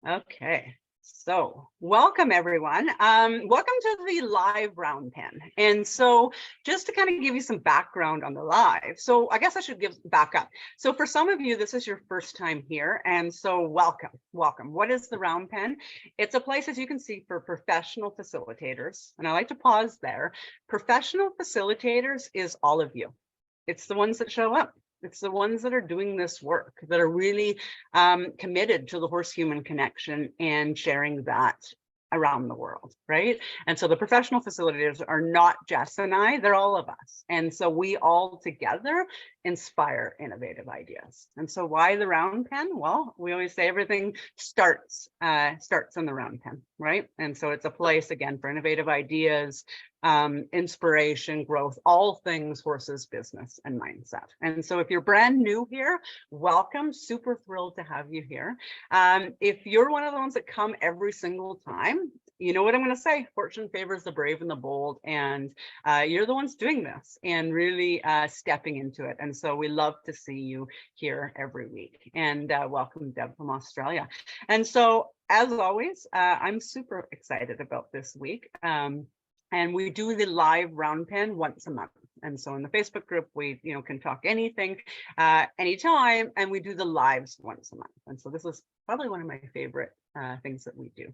Okay, so welcome everyone. Welcome to the live round pen. And so just to kind of give you some background on the live, so I guess I should give back up. So for some of you, this is your first time here. And so welcome. What is the round pen? It's a place, as you can see, for professional facilitators. And I like to pause there. Professional facilitators is all of you. It's the ones that show up. It's the ones that are doing this work, that are really committed to the horse-human connection and sharing that around the world, right? And so the professional facilitators are not Jess and I, they're all of us. And so we all together inspire innovative ideas. And so why the round pen? Well, we always say everything starts in the round pen, right? And so it's a place, again, for innovative ideas, inspiration, growth, all things horses, business, and mindset. And so if you're brand new here, welcome. Super thrilled to have you here. If you're one of the ones that come every single time, you know what I'm going to say. Fortune favors the brave and the bold, and you're the ones doing this and really stepping into it. And so we love to see you here every week. And welcome, Deb from Australia. And so, as always, I'm super excited about this week. And we do the live round pen once a month. And so in the Facebook group, we can talk anything, anytime, and we do the lives once a month. And so this is probably one of my favorite things that we do.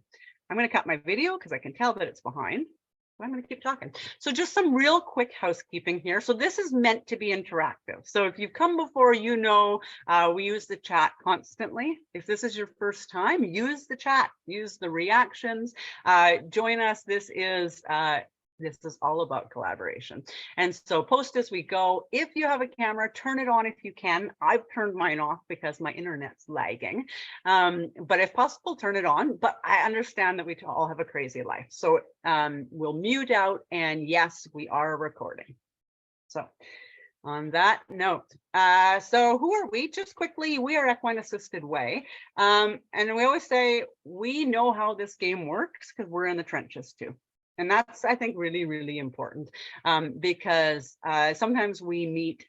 I'm going to cut my video because I can tell that it's behind. I'm going to keep talking. So just some real quick housekeeping here. So this is meant to be interactive. So if you've come before, we use the chat constantly. If this is your first time, use the chat, use the reactions, join us. This is all about collaboration. And so post as we go. If you have a camera, turn it on if you can. I've turned mine off because my internet's lagging. But if possible, turn it on. But I understand that we all have a crazy life. So we'll mute out, and yes, we are recording. So on that note, so who are we? Just quickly, we are Equine Assisted Way. And we always say we know how this game works because we're in the trenches too. And that's, I think, really, really important because sometimes we meet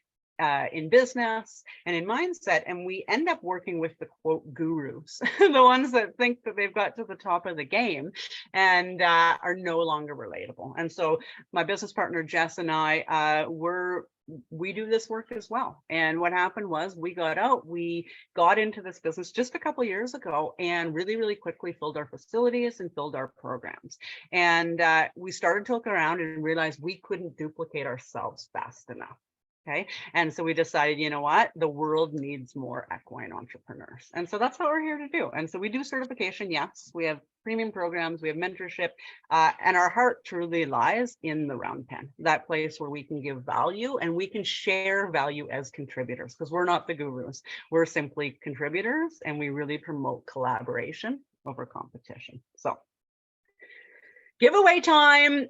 in business and in mindset, and we end up working with the quote gurus, the ones that think that they've got to the top of the game and are no longer relatable. And so my business partner, Jess, and I, we do this work as well. And what happened was we got into this business just a couple of years ago and really, really quickly filled our facilities and filled our programs. And we started to look around and realized we couldn't duplicate ourselves fast enough. Okay. And so we decided, you know what, the world needs more equine entrepreneurs. And so that's what we're here to do. And so we do certification. Yes, we have premium programs, we have mentorship, and our heart truly lies in the round pen, that place where we can give value and we can share value as contributors, because we're not the gurus. We're simply contributors, and we really promote collaboration over competition. So giveaway time.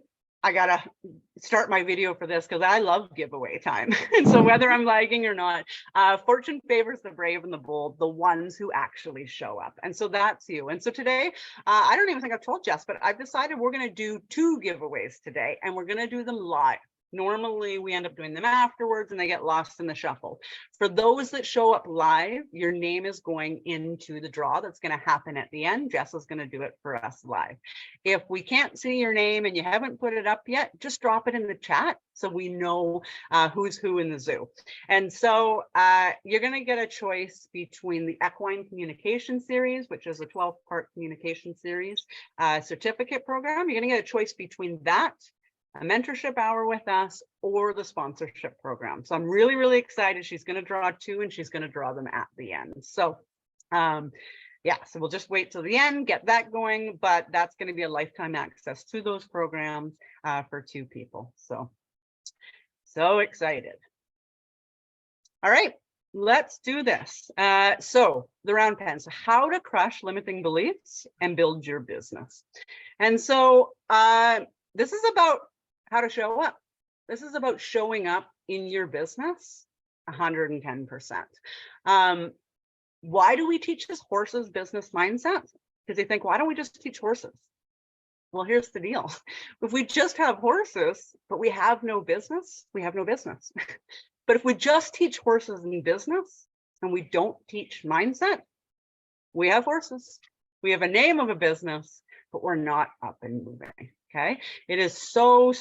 I gotta start my video for this because I love giveaway time. And so whether I'm lagging or not, fortune favors the brave and the bold, the ones who actually show up. And so that's you. And so today, I don't even think I've told Jess, but I've decided we're going to do 2 giveaways today, and we're going to do them live. Normally, we end up doing them afterwards and they get lost in the shuffle. For those that show up live, your name is going into the draw that's going to happen at the end. Jess is going to do it for us live. If we can't see your name and you haven't put it up yet, just drop it in the chat so we know who's who in the zoo. And so you're going to get a choice between the Equine Communication Series, which is a 12-part communication series certificate program. You're going to get a choice between that, a mentorship hour with us, or the sponsorship program. So I'm really, really excited. She's going to draw 2 and she's going to draw them at the end. So yeah, so we'll just wait till the end, get that going, but that's going to be a lifetime access to those programs for 2 people. So excited. All right, let's do this. So the round pen, so how to crush limiting beliefs and build your business. And so this is about how to show up. This is about showing up in your business 110%. Why do we teach this horses business mindset? Because they think, why don't we just teach horses? Well, here's the deal. If we just have horses, but we have no business, we have no business. But if we just teach horses in business and we don't teach mindset, we have horses, We have a name of a business, but we're not up and moving. Okay. It is so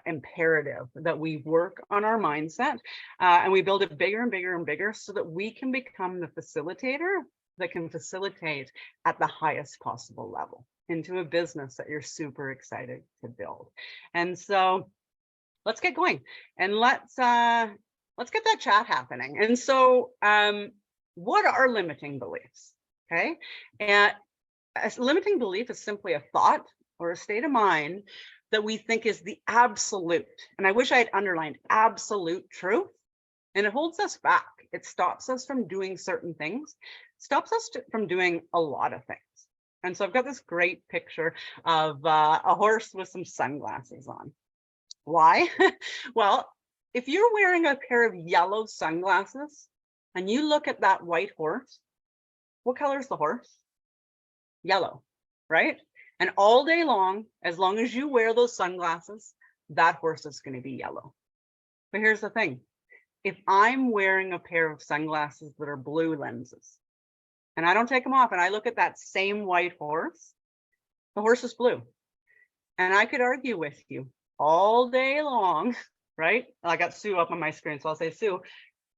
imperative that we work on our mindset and we build it bigger and bigger and bigger so that we can become the facilitator that can facilitate at the highest possible level into a business that you're super excited to build. And so let's get going and let's get that chat happening. And so what are limiting beliefs? Okay. And a limiting belief is simply a thought or a state of mind that we think is the absolute, and I wish I had underlined absolute truth, and it holds us back. It stops us from doing certain things, stops us from doing a lot of things. And so I've got this great picture of a horse with some sunglasses on. Why? Well, if you're wearing a pair of yellow sunglasses and you look at that white horse, what color is the horse? Yellow, right? And all day long as you wear those sunglasses, that horse is going to be yellow. But here's the thing. If I'm wearing a pair of sunglasses that are blue lenses, and I don't take them off, and I look at that same white horse, the horse is blue. And I could argue with you all day long, right? I got Sue up on my screen, so I'll say Sue.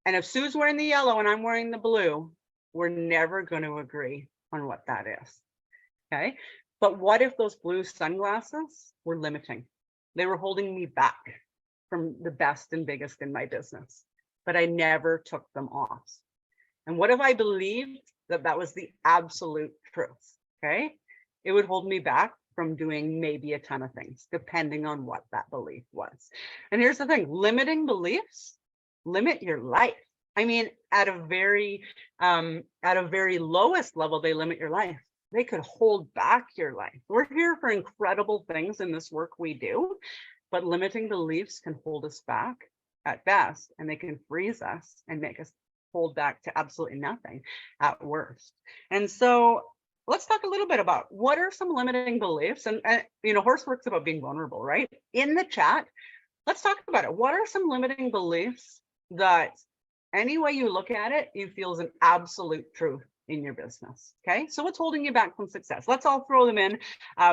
And if Sue's wearing the yellow and I'm wearing the blue, we're never going to agree on what that is. Okay. But what if those blue sunglasses were limiting? They were holding me back from the best and biggest in my business, but I never took them off. And what if I believed that that was the absolute truth? Okay. It would hold me back from doing maybe a ton of things, depending on what that belief was. And here's the thing, limiting beliefs limit your life. I mean, at a very lowest level, they limit your life. They could hold back your life. We're here for incredible things in this work we do, but limiting beliefs can hold us back at best, and they can freeze us and make us hold back to absolutely nothing at worst. And so let's talk a little bit about what are some limiting beliefs. And you know, Horsework's about being vulnerable, right? In the chat, let's talk about it. What are some limiting beliefs that any way you look at it, you feel is an absolute truth in your business? Okay, so what's holding you back from success? Let's all throw them in.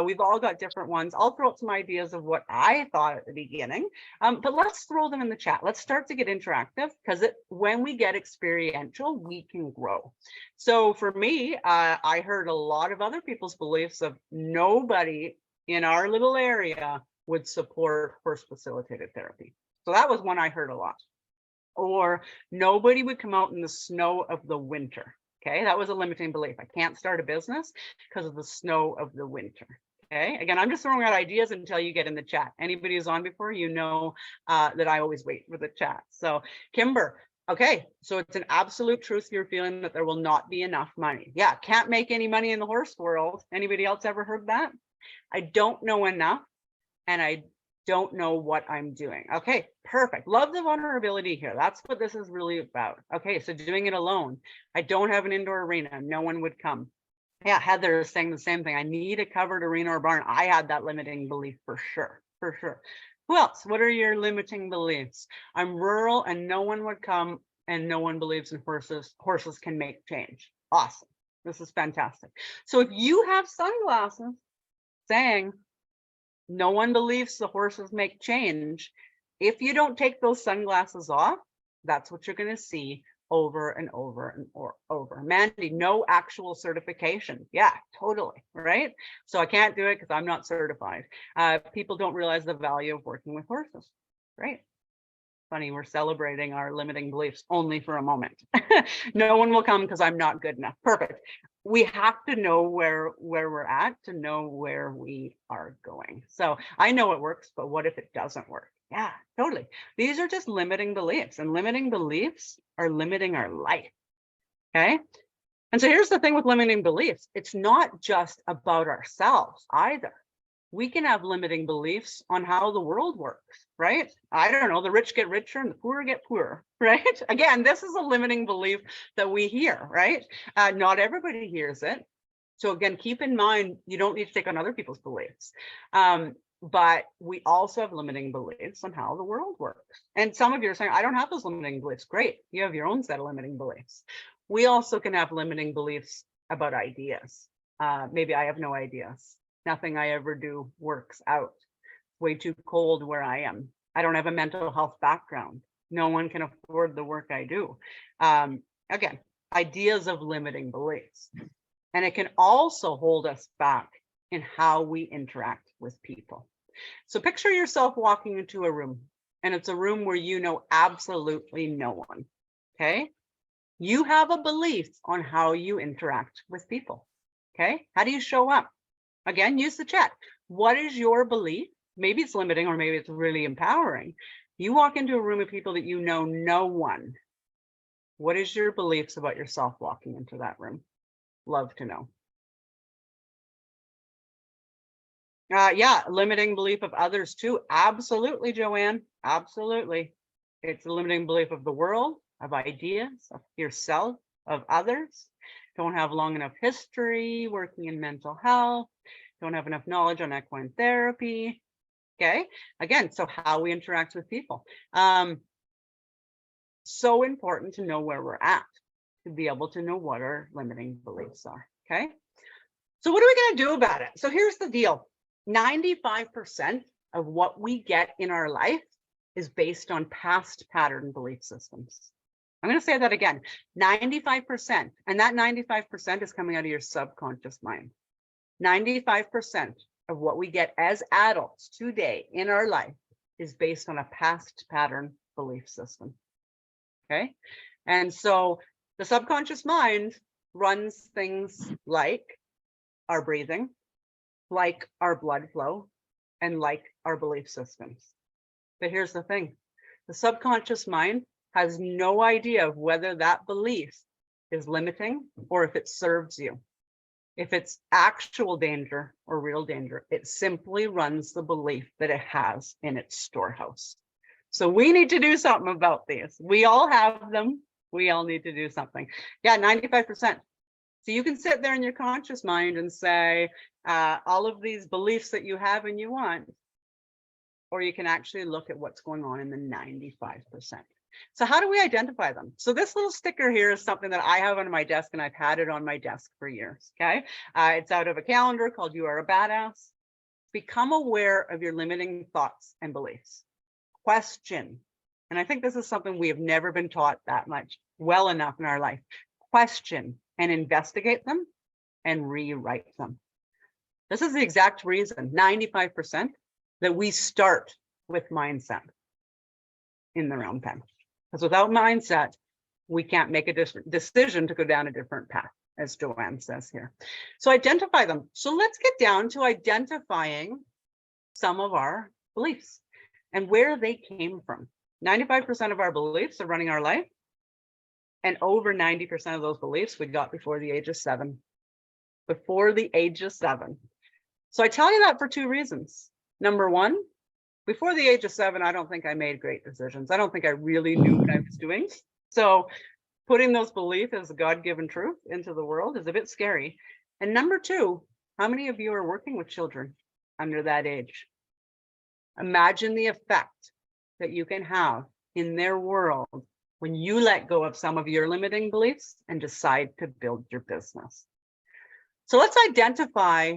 We've all got different ones. I'll throw out some ideas of what I thought at the beginning, but let's throw them in the chat. Let's start to get interactive, because when we get experiential, we can grow. So for me, I heard a lot of other people's beliefs of nobody in our little area would support horse facilitated therapy. So that was one I heard a lot. Or nobody would come out in the snow of the winter. Okay, that was a limiting belief. I can't start a business because of the snow of the winter. Okay, again, I'm just throwing out ideas until you get in the chat. Anybody who's on before, you know that I always wait for the chat. So Kimber, okay, so it's an absolute truth you're feeling that there will not be enough money. Yeah, can't make any money in the horse world. Anybody else ever heard that? I don't know enough, and I don't know what I'm doing. Okay, perfect. Love the vulnerability here. That's what this is really about. Okay, so doing it alone. I don't have an indoor arena. No one would come. Yeah, Heather is saying the same thing. I need a covered arena or barn. I had that limiting belief for sure, for sure. Who else? What are your limiting beliefs? I'm rural and no one would come, and no one believes in horses. Horses can make change. Awesome. This is fantastic. So if you have sunglasses saying, no one believes the horses make change, if you don't take those sunglasses off, that's what you're going to see over and over and over. Mandy, no actual certification. Yeah, totally. Right. So I can't do it because I'm not certified. People don't realize the value of working with horses. Right. Funny, we're celebrating our limiting beliefs only for a moment. No one will come because I'm not good enough. Perfect. We have to know where we're at to know where we are going. So I know it works, but what if it doesn't work? Yeah, totally. These are just limiting beliefs, and limiting beliefs are limiting our life. Okay. And so here's the thing with limiting beliefs. It's not just about ourselves either. We can have limiting beliefs on how the world works, right? I don't know, the rich get richer and the poor get poorer, right? Again, this is a limiting belief that we hear, right? Not everybody hears it. So again, keep in mind, you don't need to take on other people's beliefs. But we also have limiting beliefs on how the world works. And some of you are saying, I don't have those limiting beliefs. Great, you have your own set of limiting beliefs. We also can have limiting beliefs about ideas. Maybe I have no ideas. Nothing I ever do works out. It's way too cold where I am. I don't have a mental health background. No one can afford the work I do. Again, ideas of limiting beliefs. And it can also hold us back in how we interact with people. So picture yourself walking into a room, and it's a room where you know absolutely no one, okay? You have a belief on how you interact with people, okay? How do you show up? Again, use the chat. What is your belief? Maybe it's limiting or maybe it's really empowering. You walk into a room of people that you know no one. What is your beliefs about yourself walking into that room? Love to know. Yeah, limiting belief of others too. Absolutely, Joanne. Absolutely. It's a limiting belief of the world, of ideas, of yourself, of others. Don't have long enough history working in mental health. Don't have enough knowledge on equine therapy. Okay. Again, so how we interact with people. So important to know where we're at, to be able to know what our limiting beliefs are. Okay. So what are we going to do about it? So here's the deal. 95% of what we get in our life is based on past pattern belief systems. I'm going to say that again, 95%. And that 95% is coming out of your subconscious mind. 95% of what we get as adults today in our life is based on a past pattern belief system. Okay. And so the subconscious mind runs things like our breathing, like our blood flow, and like our belief systems. But here's the thing. The subconscious mind has no idea of whether that belief is limiting or if it serves you. If it's actual danger or real danger, it simply runs the belief that it has in its storehouse. So we need to do something about these. We all have them. We all need to do something. Yeah, 95%. So you can sit there in your conscious mind and say all of these beliefs that you have and you want, or you can actually look at what's going on in the 95%. So how do we identify them? So this little sticker here is something that I have on my desk, and I've had it on my desk for years, okay? It's out of a calendar called You Are a Badass. Become aware of your limiting thoughts and beliefs. Question, and I think this is something we have never been taught that much, well enough in our life. Question and investigate them and rewrite them. This is the exact reason, 95%, that we start with mindset in the round pen. Because without mindset, we can't make a decision to go down a different path, as Joanne says here. So identify them. So let's get down to identifying some of our beliefs and where they came from. 95% of our beliefs are running our life. And over 90% of those beliefs we got before the age of 7. Before the age of 7. So I tell you that for 2 reasons. Number one, before the age of 7, I don't think I made great decisions. I don't think I really knew what I was doing. So putting those beliefs as a God-given truth into the world is a bit scary. And number 2, how many of you are working with children under that age? Imagine the effect that you can have in their world when you let go of some of your limiting beliefs and decide to build your business. So let's identify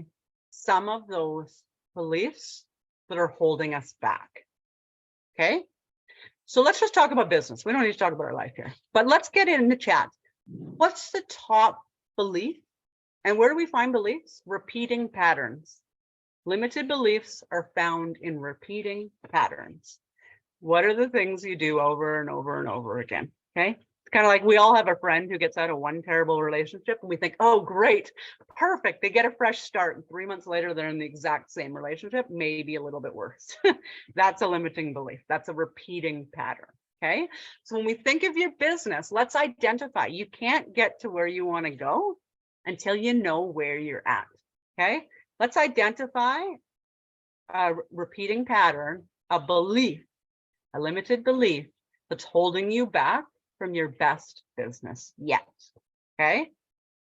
some of those beliefs that are holding us back. Okay. So let's just talk about business. We don't need to talk about our life here, but let's get in the chat. What's the top belief? And where do we find beliefs? Repeating patterns. Limited beliefs are found in repeating patterns. What are the things you do over and over and over again? Okay. It's kind of like we all have a friend who gets out of one terrible relationship and we think, oh, great, perfect. They get a fresh start. And 3 months later, they're in the exact same relationship, maybe a little bit worse. That's a limiting belief. That's a repeating pattern. Okay. So when we think of your business, let's identify. You can't get to where you want to go until you know where you're at. Okay. Let's identify a repeating pattern, a belief, a limited belief that's holding you back from your best business yet. Okay.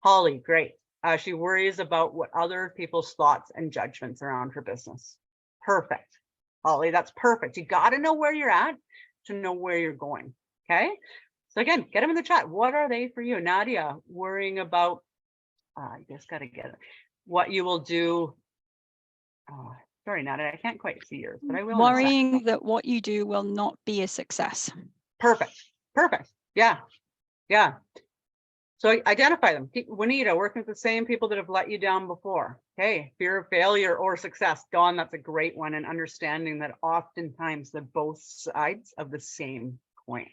Holly, great. She worries about what other people's thoughts and judgments around her business. Perfect. Holly, that's perfect. You got to know where you're at to know where you're going. Okay. So again, get them in the chat. What are they for you? Nadia, worrying about I just got to get it. What you will do. Oh, sorry, Nada, I can't quite see yours, but I will. Worrying that what you do will not be a success. Perfect. Perfect. Yeah. Yeah. So identify them. Juanita, working with the same people that have let you down before. Okay, fear of failure or success. Dawn, that's a great one. And understanding that oftentimes they're both sides of the same coin.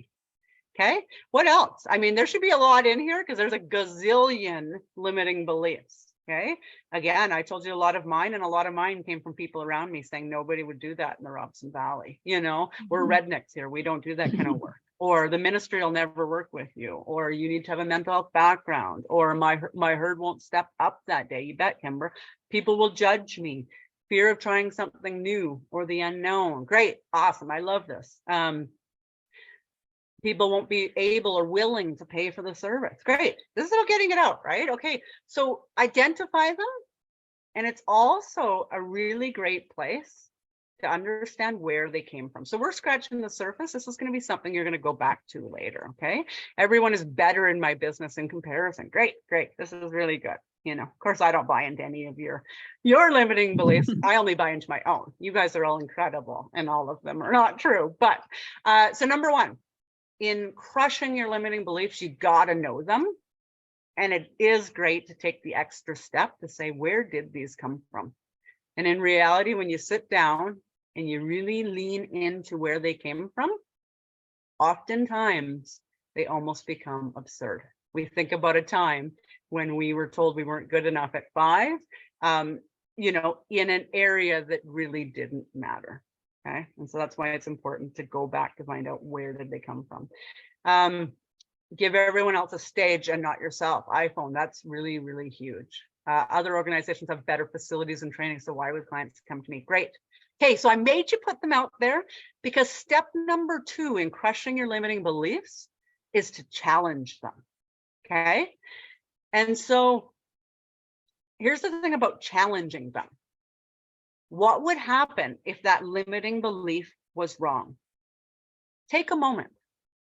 Okay, what else? I mean, there should be a lot in here because there's a gazillion limiting beliefs. Okay, again, I told you a lot of mine, and a lot of mine came from people around me saying nobody would do that in the Robson Valley. You know, we're rednecks here. We don't do that kind of work. Or the ministry will never work with you, or you need to have a mental health background, or my herd won't step up that day. You bet, Kimber. People will judge me. Fear of trying something new or the unknown. Great, awesome. I love this. People won't be able or willing to pay for the service. Great. This is about getting it out, right? Okay, so identify them. And it's also a really great place to understand where they came from. So we're scratching the surface. This is going to be something you're going to go back to later. Okay. Everyone is better in my business in comparison. Great, great. This is really good. You know, of course, I don't buy into any of your limiting beliefs. I only buy into my own. You guys are all incredible, and all of them are not true. But so number one, in crushing your limiting beliefs, you got to know them. And it is great to take the extra step to say, where did these come from? And in reality, when you sit down and you really lean into where they came from, oftentimes they almost become absurd. We think about a time when we were told we weren't good enough at 5, you know, in an area that really didn't matter. Okay. And so that's why it's important to go back to find out where did they come from. Give everyone else a stage and not yourself. iPhone, that's really, really huge. Other organizations have better facilities and training. So why would clients come to me? Great. Okay, so I made you put them out there because step number 2 in crushing your limiting beliefs is to challenge them. Okay. And so here's the thing about challenging them. What would happen if that limiting belief was wrong? Take a moment.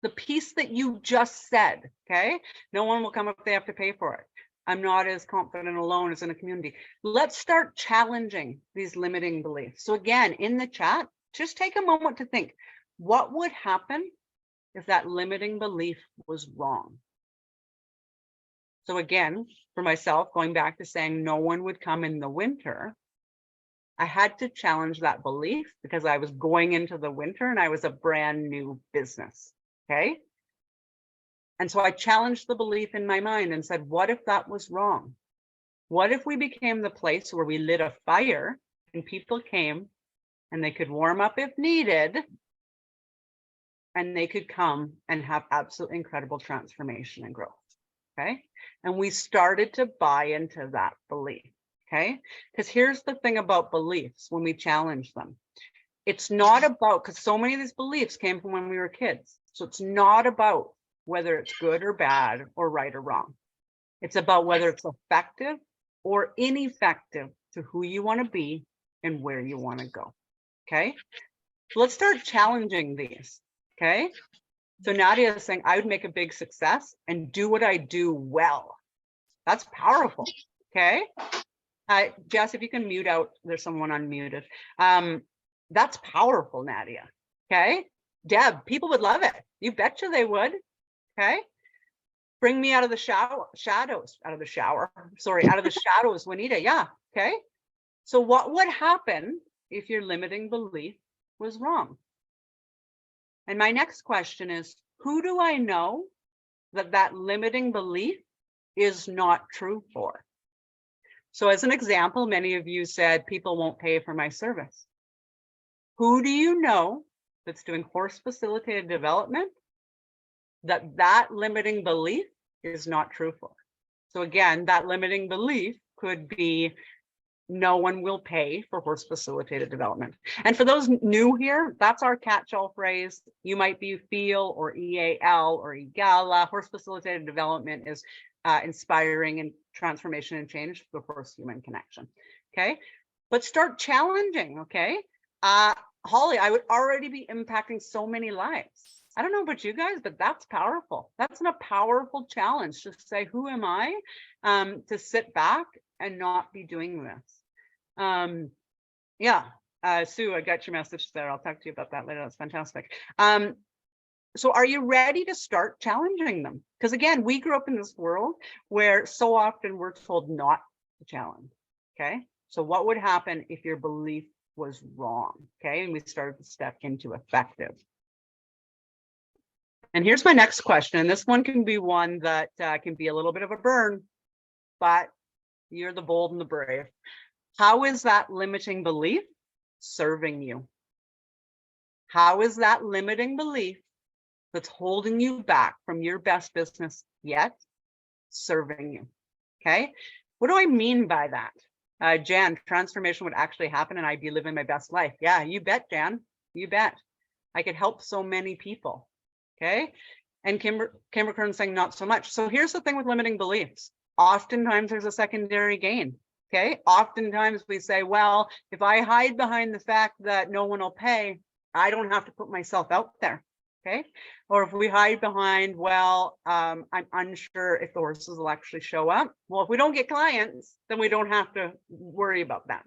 The piece that you just said, okay? No one will come if they have to pay for it. I'm not as confident alone as in a community. Let's start challenging these limiting beliefs. So again, in the chat, just take a moment to think, what would happen if that limiting belief was wrong? So again, for myself, going back to saying no one would come in the winter, I had to challenge that belief because I was going into the winter and I was a brand new business. Okay. And so I challenged the belief in my mind and said, what if that was wrong? What if we became the place where we lit a fire and people came and they could warm up if needed, and they could come and have absolutely incredible transformation and growth? Okay. And we started to buy into that belief. Okay. Because here's the thing about beliefs when we challenge them. It's not about, because so many of these beliefs came from when we were kids. So it's not about whether it's good or bad or right or wrong. It's about whether it's effective or ineffective to who you want to be and where you want to go. Okay. So let's start challenging these. Okay. So Nadia is saying, I would make a big success and do what I do well. That's powerful. Okay. Jess, if you can mute out, there's someone unmuted. That's powerful, Nadia. Okay. Deb, people would love it. You betcha they would. Okay. Bring me out of the shadows, Juanita. Yeah. Okay. So what would happen if your limiting belief was wrong? And my next question is, who do I know that limiting belief is not true for? So as an example, many of you said people won't pay for my service. Who do you know that's doing horse facilitated development that limiting belief is not true for? So again, that limiting belief could be no one will pay for horse facilitated development. And for those new here, that's our catch-all phrase. You might be FEAL or EAL or EGALA. Horse facilitated development is inspiring and transformation and change for horse human connection. Okay, but start challenging. Okay, Holly, I would already be impacting so many lives. I don't know about you guys, but that's powerful. That's a powerful challenge to say, who am I, to sit back and not be doing this. Yeah, Sue, I got your message there. I'll talk to you about that later. That's fantastic. So are you ready to start challenging them? Because again, we grew up in this world where so often we're told not to challenge. Okay, so what would happen if your belief was wrong? Okay, and we started to step into effective. And here's my next question. And this one can be one that can be a little bit of a burn, but you're the bold and the brave. How is that limiting belief serving you? How is that limiting belief that's holding you back from your best business yet serving you? Okay, what do I mean by that? Jan, transformation would actually happen and I'd be living my best life. Yeah, you bet, Jan, you bet. I could help so many people. Okay, and Kimber Kern's saying not so much. So here's the thing with limiting beliefs. Oftentimes there's a secondary gain. Okay, oftentimes we say, well, if I hide behind the fact that no one will pay, I don't have to put myself out there. Okay, or if we hide behind, well, I'm unsure if the horses will actually show up. Well, if we don't get clients, then we don't have to worry about that.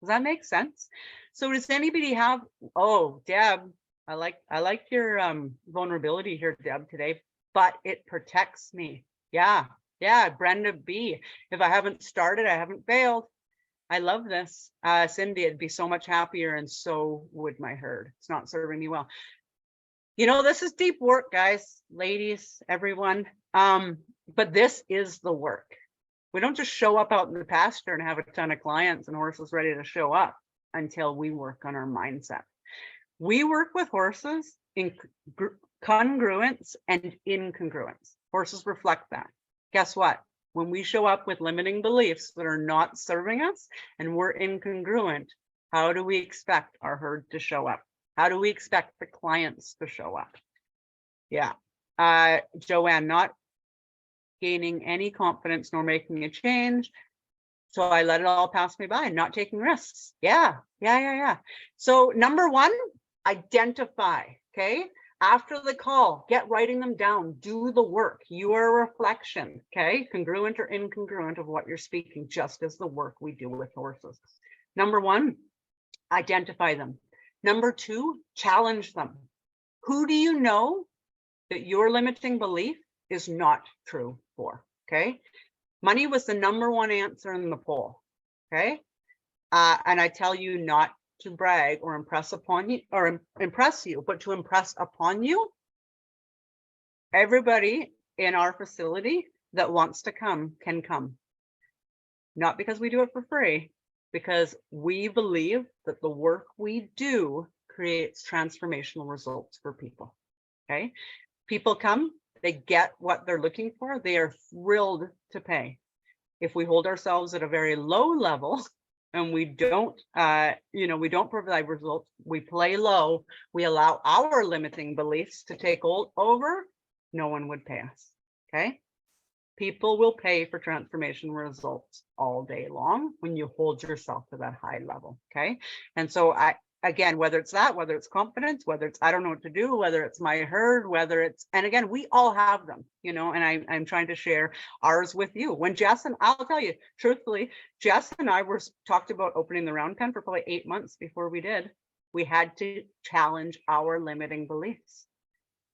Does that make sense? So does anybody have, oh, Deb, I like your vulnerability here, Deb, today, but it protects me. Yeah, Brenda B. If I haven't started, I haven't failed. I love this. Cindy, I'd be so much happier and so would my herd. It's not serving me well. You know, this is deep work, guys, ladies, everyone. But this is the work. We don't just show up out in the pasture and have a ton of clients and horses ready to show up until we work on our mindset. We work with horses in congruence and incongruence. Horses reflect that. Guess what? When we show up with limiting beliefs that are not serving us and we're incongruent, how do we expect our herd to show up? How do we expect the clients to show up? Yeah. Joanne, not gaining any confidence nor making a change. So I let it all pass me by and not taking risks. Yeah. So number one, identify, okay? After the call, get writing them down, do the work. You are a reflection, okay? Congruent or incongruent of what you're speaking, just as the work we do with horses. Number one, identify them. Number two, challenge them. Who do you know that your limiting belief is not true for, okay? Money was the number one answer in the poll, okay? And I tell you not to brag or impress upon you or impress you, but to impress upon you. Everybody in our facility that wants to come can come. Not because we do it for free, because we believe that the work we do creates transformational results for people. Okay, people come, they get what they're looking for, they are thrilled to pay. If we hold ourselves at a very low level and we don't we don't provide results, we play low, we allow our limiting beliefs to take over, no one would pay us. Okay, people will pay for transformation results all day long when you hold yourself to that high level. Okay, and so again, whether it's confidence, whether it's I don't know what to do, whether it's my herd, whether it's, and again, we all have them, you know, and I'm trying to share ours with you. When Jess and I'll tell you truthfully, Jess and I talked about opening the round pen for probably 8 months before we did. We had to challenge our limiting beliefs.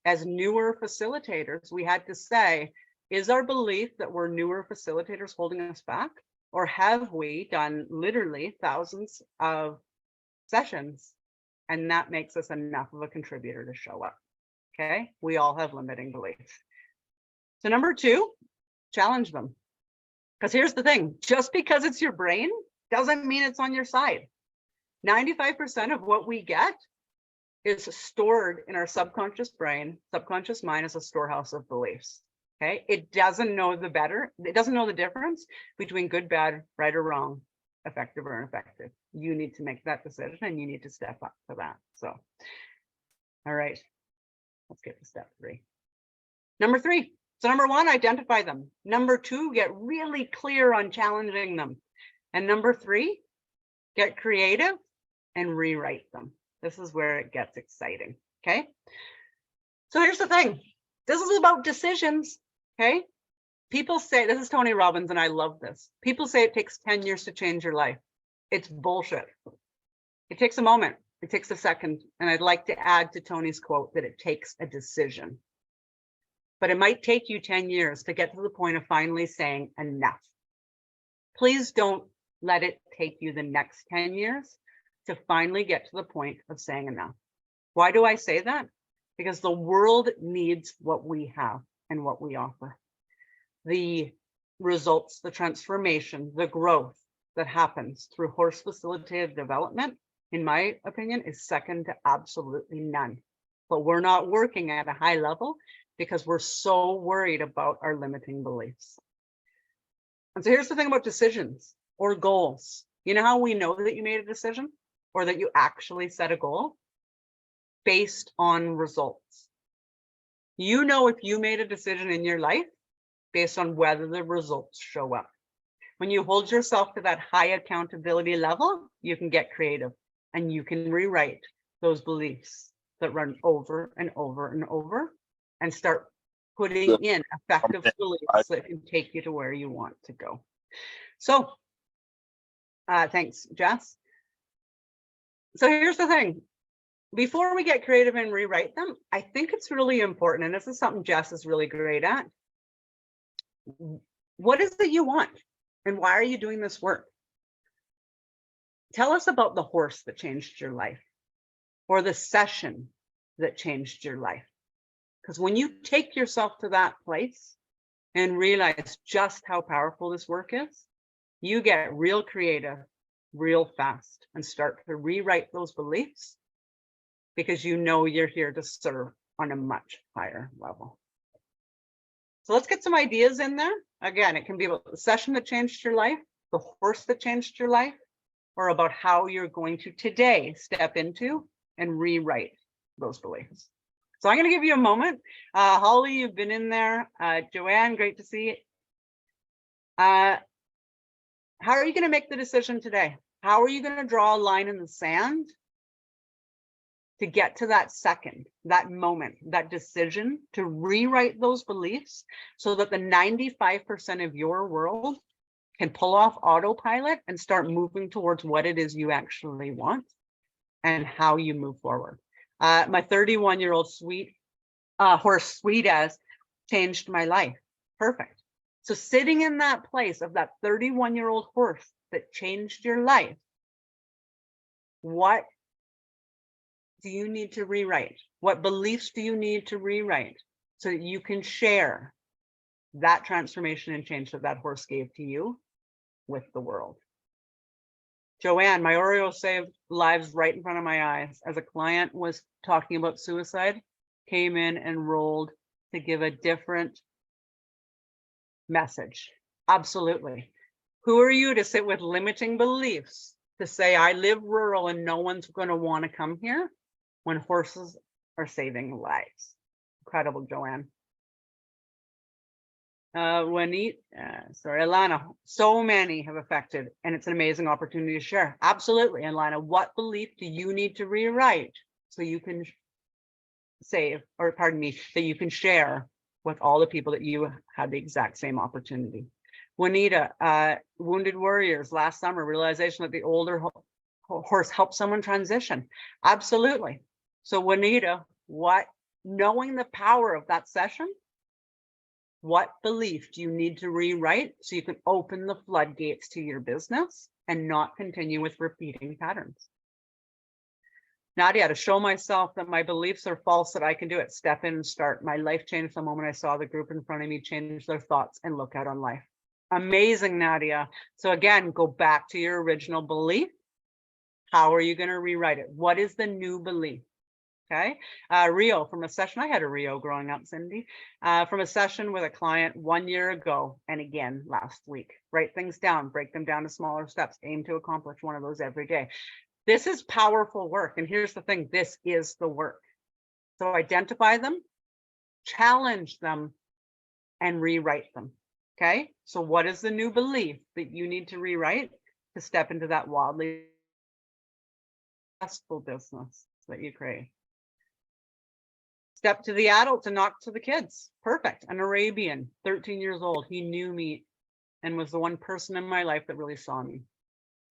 As newer facilitators, we had to say, is our belief that we're newer facilitators holding us back? Or have we done literally thousands of sessions and that makes us enough of a contributor to show up? Okay, we all have limiting beliefs. So number two, challenge them. Because here's the thing, just because it's your brain doesn't mean it's on your side. 95% of what we get is stored in our subconscious brain. Subconscious mind is a storehouse of beliefs. Okay, it doesn't know the difference between good, bad, right or wrong, effective or ineffective. You need to make that decision and you need to step up for that. So, all right, let's get to step three. Number three. So number one, identify them. Number two, get really clear on challenging them. And number three, get creative and rewrite them. This is where it gets exciting. Okay. So here's the thing. This is about decisions. Okay. People say, this is Tony Robbins, and I love this. People say it takes 10 years to change your life. It's bullshit. It takes a moment. It takes a second. And I'd like to add to Tony's quote that it takes a decision. But it might take you 10 years to get to the point of finally saying enough. Please don't let it take you the next 10 years to finally get to the point of saying enough. Why do I say that? Because the world needs what we have and what we offer. The results, the transformation, the growth that happens through horse facilitated development, in my opinion, is second to absolutely none. But we're not working at a high level because we're so worried about our limiting beliefs. And so here's the thing about decisions or goals. You know how we know that you made a decision or that you actually set a goal? Based on results. You know if you made a decision in your life based on whether the results show up. When you hold yourself to that high accountability level, you can get creative and you can rewrite those beliefs that run over and over and over and start putting in effective beliefs that can take you to where you want to go. So, thanks, Jess. So here's the thing. Before we get creative and rewrite them, I think it's really important, and this is something Jess is really great at. What is it you want? And why are you doing this work? Tell us about the horse that changed your life or the session that changed your life. Because when you take yourself to that place and realize just how powerful this work is, you get real creative, real fast, and start to rewrite those beliefs because you know you're here to serve on a much higher level. So let's get some ideas in there. Again, it can be about the session that changed your life, the horse that changed your life, or about how you're going to today step into and rewrite those beliefs. So I'm going to give you a moment. Holly, you've been in there. Joanne, great to see you. How are you going to make the decision today? How are you going to draw a line in the sand to get to that second, that moment, that decision to rewrite those beliefs so that the 95% of your world can pull off autopilot and start moving towards what it is you actually want and how you move forward. My 31-year-old horse, Sweet As, changed my life. Perfect. So sitting in that place of that 31-year-old horse that changed your life, what do you need to rewrite? What beliefs do you need to rewrite so that you can share that transformation and change that that horse gave to you with the world? Joanne, my Oreo saved lives right in front of my eyes. As a client was talking about suicide, came in and rolled to give a different message. Absolutely. Who are you to sit with limiting beliefs to say, I live rural and no one's going to want to come here when horses are saving lives? Incredible, Joanne. Alana, so many have affected, and it's an amazing opportunity to share. Absolutely. And Alana, what belief do you need to rewrite so you can save, or pardon me, that you can share with all the people that you had the exact same opportunity? Juanita, Wounded Warriors, last summer, realization that the older horse helped someone transition. Absolutely. So Juanita, knowing the power of that session, what belief do you need to rewrite so you can open the floodgates to your business and not continue with repeating patterns? Nadia, to show myself that my beliefs are false, that I can do it. Step in and start. My life changed the moment I saw the group in front of me change their thoughts and look out on life. Amazing, Nadia. So again, go back to your original belief. How are you going to rewrite it? What is the new belief? Okay. Rio, from a session, I had a Rio growing up, Cindy, from a session with a client 1 year ago and again last week. Write things down, break them down to smaller steps, aim to accomplish one of those every day. This is powerful work. And here's the thing, this is the work. So identify them, challenge them, and rewrite them. Okay. So what is the new belief that you need to rewrite to step into that wildly successful business that you crave. Step to the adults and knock to the kids. Perfect. An Arabian, 13 years old. He knew me and was the one person in my life that really saw me.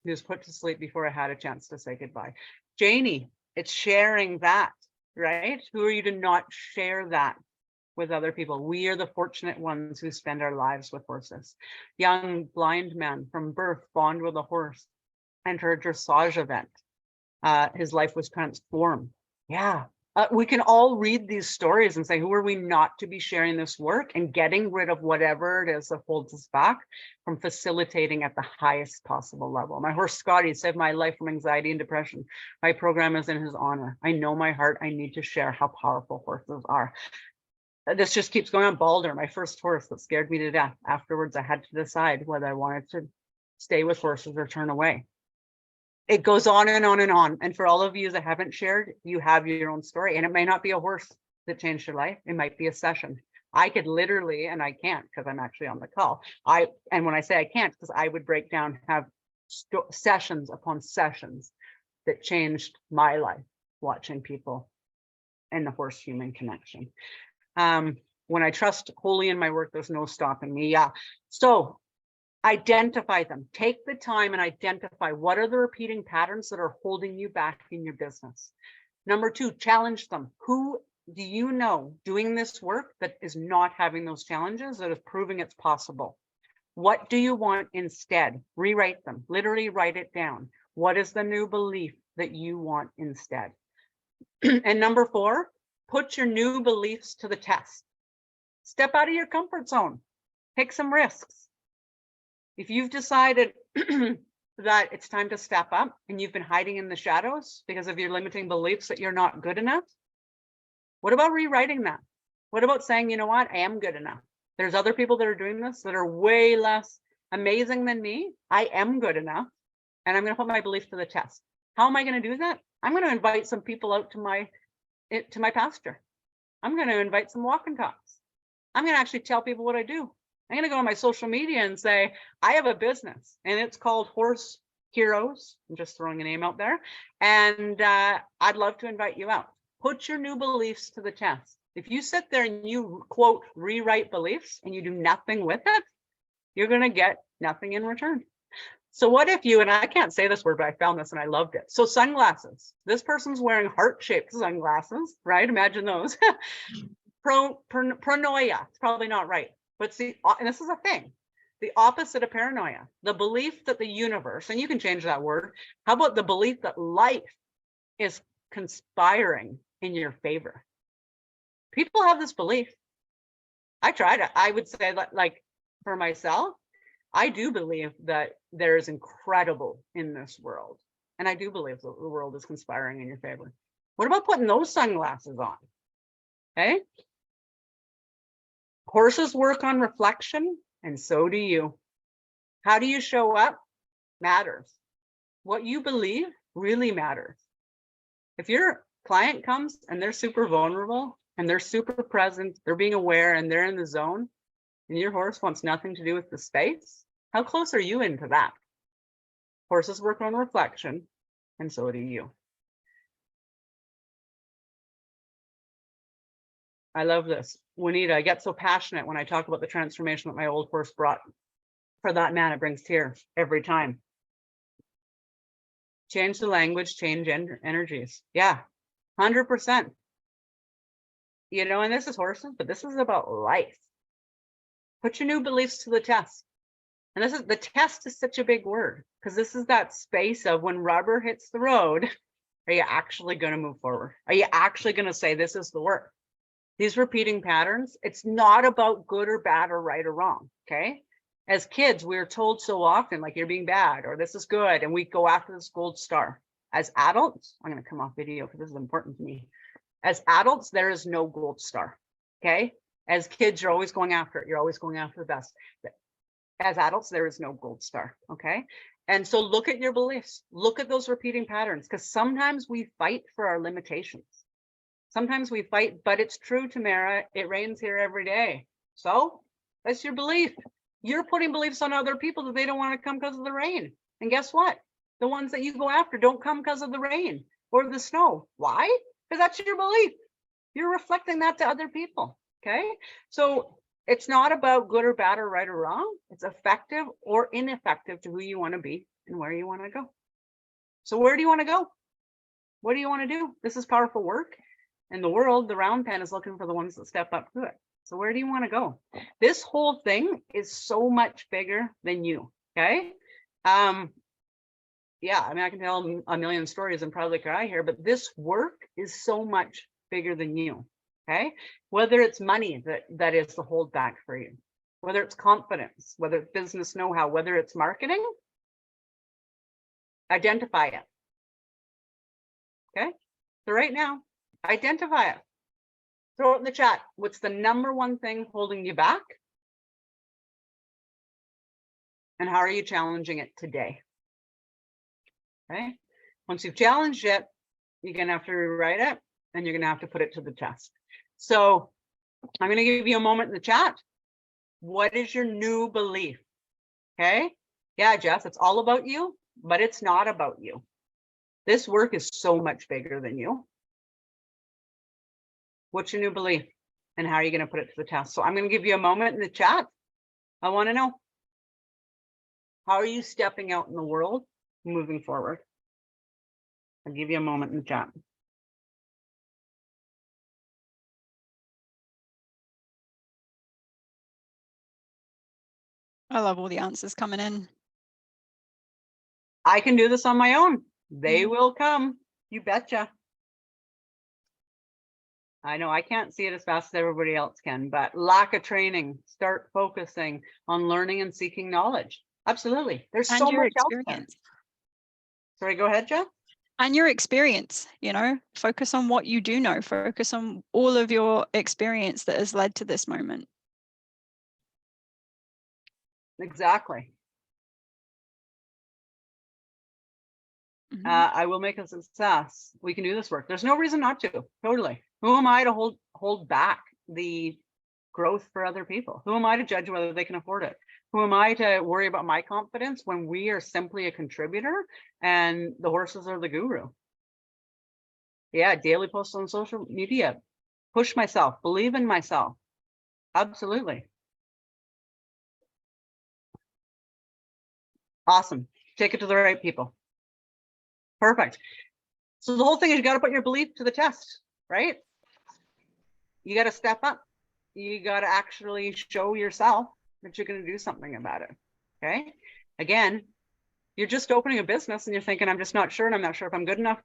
He was put to sleep before I had a chance to say goodbye. Janie, it's sharing that, right? Who are you to not share that with other people? We are the fortunate ones who spend our lives with horses. Young blind man from birth, bond with a horse, enter a dressage event. His life was transformed. Yeah. We can all read these stories and say, who are we not to be sharing this work and getting rid of whatever it is that holds us back from facilitating at the highest possible level. My horse, Scotty, saved my life from anxiety and depression. My program is in his honor. I know my heart. I need to share how powerful horses are. This just keeps going on. Balder, my first horse that scared me to death. Afterwards, I had to decide whether I wanted to stay with horses or turn away. It goes on and on and on. And for all of you that haven't shared, you have your own story. And it may not be a horse that changed your life. It might be a session. I could literally, and I can't because I'm actually on the call. And when I say I can't, because I would break down, have sessions upon sessions that changed my life, watching people and the horse-human connection. When I trust wholly in my work, there's no stopping me. Yeah. So identify them. Take the time and identify what are the repeating patterns that are holding you back in your business. Number 2, challenge them. Who do you know doing this work that is not having those challenges, that is proving it's possible? What do you want instead? Rewrite them. Literally write it down. What is the new belief that you want instead? And number 4, put your new beliefs to the test. Step out of your comfort zone. Take some risks. If you've decided that it's time to step up and you've been hiding in the shadows because of your limiting beliefs that you're not good enough, what about rewriting that? What about saying, you know what, I am good enough. There's other people that are doing this that are way less amazing than me. I am good enough, and I'm going to put my belief to the test. How am I going to do that? I'm going to invite some people out to my pasture. I'm going to invite some walk and talks. I'm going to actually tell people what I do. I'm going to go on my social media and say, I have a business and it's called Horse Heroes. I'm just throwing a name out there. And I'd love to invite you out. Put your new beliefs to the test. If you sit there and you quote, rewrite beliefs and you do nothing with it, you're going to get nothing in return. So what if you, and I can't say this word, but I found this and I loved it. So sunglasses. This person's wearing heart-shaped sunglasses, right? Imagine those. Pronoia. It's probably not right. But see, and this is a thing, the opposite of paranoia, the belief that the universe, and you can change that word. How about the belief that life is conspiring in your favor? People have this belief. I would say that, like, for myself, I do believe that there is incredible in this world. And I do believe that the world is conspiring in your favor. What about putting those sunglasses on? Okay. Horses work on reflection, and so do you. How do you show up? Matters. What you believe really matters. If your client comes and they're super vulnerable and they're super present, they're being aware and they're in the zone, and your horse wants nothing to do with the space, how close are you into that? Horses work on reflection, and so do you. I love this. Juanita, I get so passionate when I talk about the transformation that my old horse brought. For that man, it brings tears every time. Change the language, change energies. Yeah, 100%. You know, and this is horses, but this is about life. Put your new beliefs to the test. And this is, the test is such a big word, because this is that space of when rubber hits the road, are you actually going to move forward? Are you actually going to say, this is the work? These repeating patterns, it's not about good or bad or right or wrong, okay? As kids, we're told so often, like, you're being bad or this is good, and we go after this gold star. As adults, I'm going to come off video because this is important to me. As adults, there is no gold star, okay? As kids, you're always going after it. You're always going after the best. As adults, there is no gold star, okay? And so look at your beliefs. Look at those repeating patterns, because sometimes we fight for our limitations. Sometimes we fight, but it's true, Tamara, it rains here every day. So that's your belief. You're putting beliefs on other people that they don't want to come because of the rain. And guess what? The ones that you go after don't come because of the rain. or the snow. Why? Because that's your belief. You're reflecting that to other people. Okay. So it's not about good or bad or right or wrong. It's effective or ineffective to who you want to be and where you want to go. So where do you want to go? What do you want to do? This is powerful work. And the world, the round pen, is looking for the ones that step up to it. So where do you want to go? This whole thing is so much bigger than you. Okay. Yeah, I mean, I can tell a million stories and probably cry here, but this work is so much bigger than you. Okay. Whether it's money that is the holdback for you, whether it's confidence, whether it's business know-how, whether it's marketing, identify it. Okay. So right now, identify it. Throw it in the chat. What's the number one thing holding you back? And how are you challenging it today? Okay. Once you've challenged it, you're going to have to rewrite it and you're going to have to put it to the test. So I'm going to give you a moment in the chat. What is your new belief? Okay. Yeah, Jess, it's all about you, but it's not about you. This work is so much bigger than you. What's your new belief? And how are you going to put it to the test? So I'm going to give you a moment in the chat. I want to know, how are you stepping out in the world moving forward? I'll give you a moment in the chat. I love all the answers coming in. I can do this on my own. They will come. You betcha. I know I can't see it as fast as everybody else can, but lack of training, start focusing on learning and seeking knowledge. Absolutely. There's And so your much out there. experience. Sorry, go ahead, Jeff. And your experience, you know, focus on what you do know, focus on all of your experience that has led to this moment. Exactly. I will make a success. We can do this work. There's no reason not to. Totally. Who am I to hold back the growth for other people? Who am I to judge whether they can afford it? Who am I to worry about my confidence when we are simply a contributor and the horses are the guru? Yeah, daily posts on social media. Push myself, believe in myself. Absolutely. Awesome. Take it to the right people. Perfect. So the whole thing is you got to put your belief to the test, right? You got to step up. You got to actually show yourself that you're going to do something about it. Okay. Again, you're just opening a business and you're thinking, I'm just not sure. And I'm not sure if I'm good enough.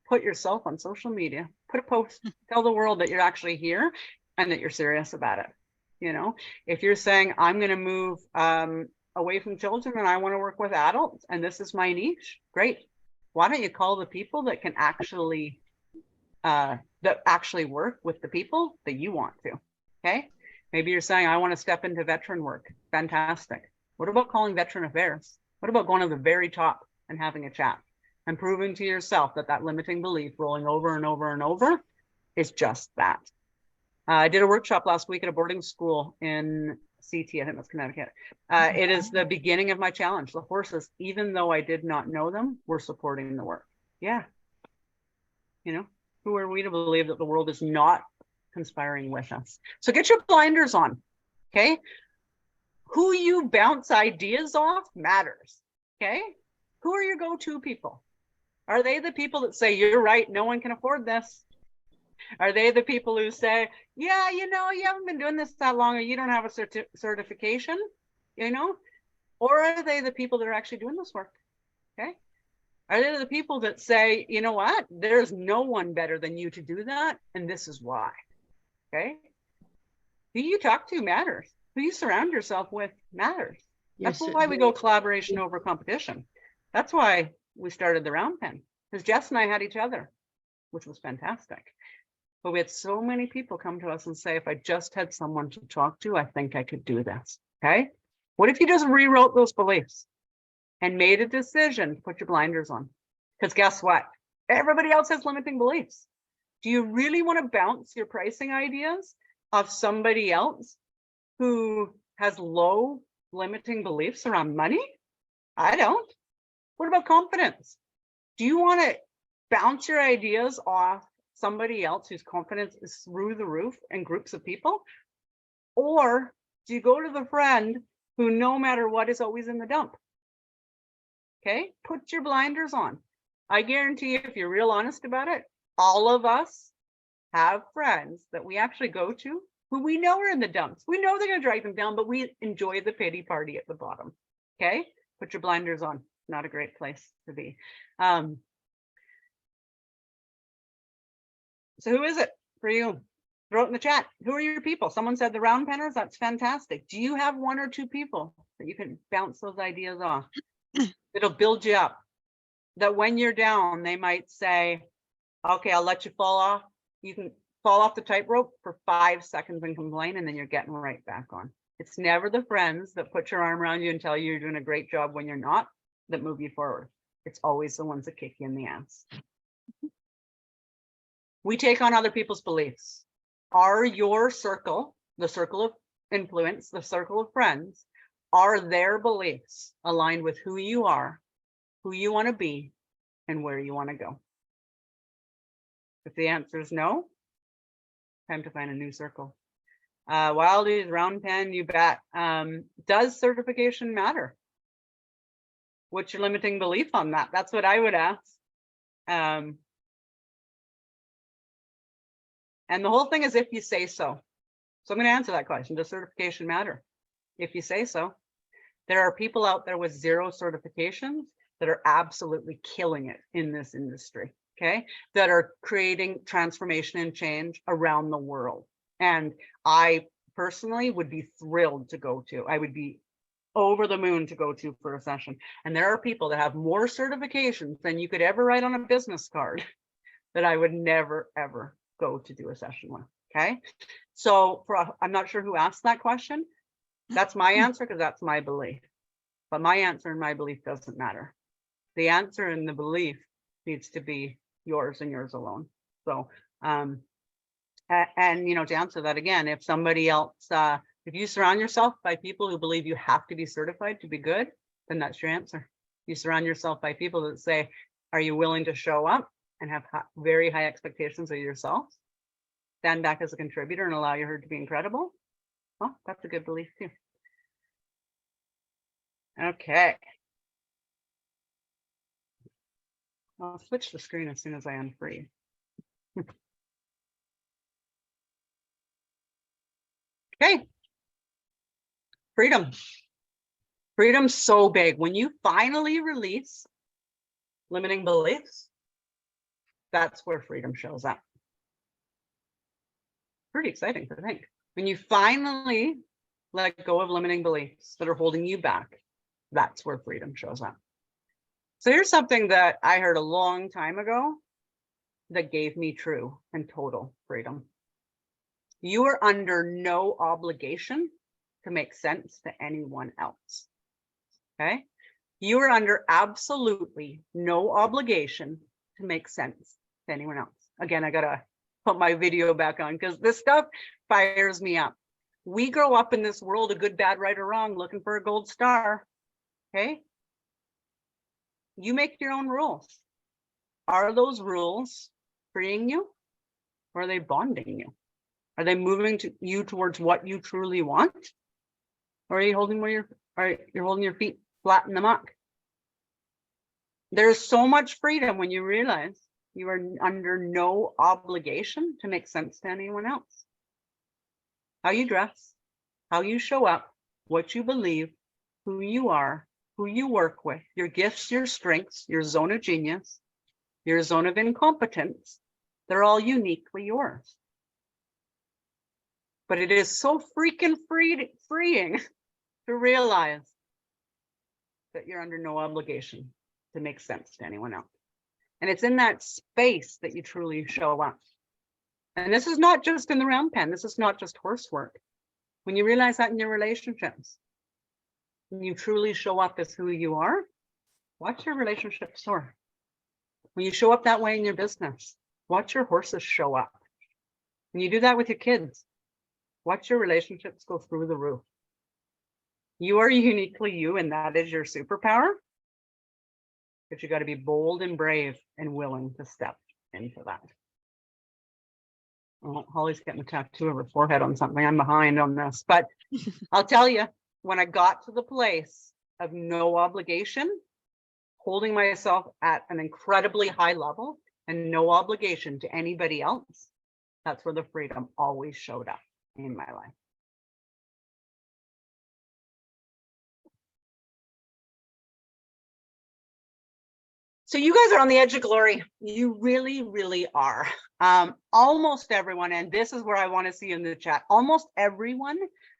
Put yourself on social media, put a post, tell the world that you're actually here and that you're serious about it. You know, if you're saying, I'm going to move away from children and I want to work with adults and this is my niche, great. Why don't you call the people that can actually work with the people that you want to? Okay. Maybe you're saying, I want to step into veteran work. Fantastic. What about calling veteran affairs? What about going to the very top and having a chat and proving to yourself that that limiting belief rolling over and over and over is just that? I did a workshop last week at a boarding school in CT, I think that's Connecticut. It is the beginning of my challenge. The horses, even though I did not know them, were supporting the work. Yeah. You know, who are we to believe that the world is not conspiring with us? So get your blinders on, okay? Who you bounce ideas off matters, okay? Who are your go-to people? Are they the people that say, you're right, no one can afford this? Are they the people who say, yeah, you know, you haven't been doing this that long or you don't have a certification, you know? Or are they the people that are actually doing this work, okay? Are they the people that say, you know what, there's no one better than you to do that, and this is why, okay? Who you talk to matters. Who you surround yourself with matters. That's why we go collaboration over competition. That's why we started the round pen, because Jess and I had each other, which was fantastic. But we had so many people come to us and say, if I just had someone to talk to, I think I could do this, okay? What if you just rewrote those beliefs and made a decision to put your blinders on? Because guess what? Everybody else has limiting beliefs. Do you really want to bounce your pricing ideas off somebody else who has low limiting beliefs around money? I don't. What about confidence? Do you want to bounce your ideas off somebody else whose confidence is through the roof and groups of people? Or do you go to the friend who no matter what is always in the dump? Okay, put your blinders on. I guarantee you, if you're real honest about it, all of us have friends that we actually go to who we know are in the dumps. We know they're going to drag them down, but we enjoy the pity party at the bottom. Okay, put your blinders on. Not a great place to be. So who is it for you? Throw it in the chat. Who are your people? Someone said the round penners. That's fantastic. Do you have one or two people that you can bounce those ideas off? It'll build you up. That when you're down, they might say, okay, I'll let you fall off. You can fall off the tightrope for 5 seconds and complain, and then you're getting right back on. It's never the friends that put your arm around you and tell you you're doing a great job when you're not that move you forward. It's always the ones that kick you in the ass. We take on other people's beliefs. Are your circle, the circle of influence, the circle of friends, are their beliefs aligned with who you are, who you want to be, and where you want to go? If the answer is no, time to find a new circle. Wildies, round pen, you bet. Does certification matter? What's your limiting belief on that? That's what I would ask. And the whole thing is if you say so. So I'm going to answer that question. Does certification matter? If you say so. There are people out there with 0 certifications that are absolutely killing it in this industry, okay? That are creating transformation and change around the world. And I personally would be thrilled to go to. I would be over the moon to go to for a session. And there are people that have more certifications than you could ever write on a business card that I would never, ever go to do a session with, okay? So I'm not sure who asked that question. That's my answer because that's my belief. But my answer and my belief doesn't matter. The answer and the belief needs to be yours and yours alone. So, and you know, to answer that again, if somebody else, if you surround yourself by people who believe you have to be certified to be good, then that's your answer. You surround yourself by people that say, are you willing to show up and have very high expectations of yourself? Stand back as a contributor and allow your herd to be incredible. Well, that's a good belief too. Okay. I'll switch the screen as soon as I unfree. Okay. Freedom. Freedom's so big. When you finally release limiting beliefs, that's where freedom shows up. Pretty exciting to think. When you finally let go of limiting beliefs that are holding you back, that's where freedom shows up. So here's something that I heard a long time ago that gave me true and total freedom. You are under no obligation to make sense to anyone else. Okay? You are under absolutely no obligation to make sense to anyone else. Again, I gotta put my video back on because this stuff fires me up. We grow up in this world of good, bad, right, or wrong, looking for a gold star. Okay? You make your own rules. Are those rules freeing you, or are they bonding you? Are they moving you towards what you truly want, or are you holding you're holding your feet flat in the muck? There's so much freedom when you realize you are under no obligation to make sense to anyone else. How you dress, how you show up, what you believe, who you are, who you work with, your gifts, your strengths, your zone of genius, your zone of incompetence, they're all uniquely yours. But it is so freaking freeing to realize that you're under no obligation to make sense to anyone else. And it's in that space that you truly show up. And this is not just in the round pen. This is not just horse work. When you realize that in your relationships, when you truly show up as who you are, watch your relationships soar. When you show up that way in your business, watch your horses show up. When you do that with your kids, watch your relationships go through the roof. You are uniquely you, and that is your superpower. but you got to be bold and brave and willing to step into that. Oh, Holly's getting a tattoo of her forehead on something. I'm behind on this, but I'll tell you, when I got to the place of no obligation, holding myself at an incredibly high level and no obligation to anybody else, that's where the freedom always showed up in my life. So you guys are on the edge of glory. You really, really are. Almost everyone, and this is where I want to see in the chat, almost everyone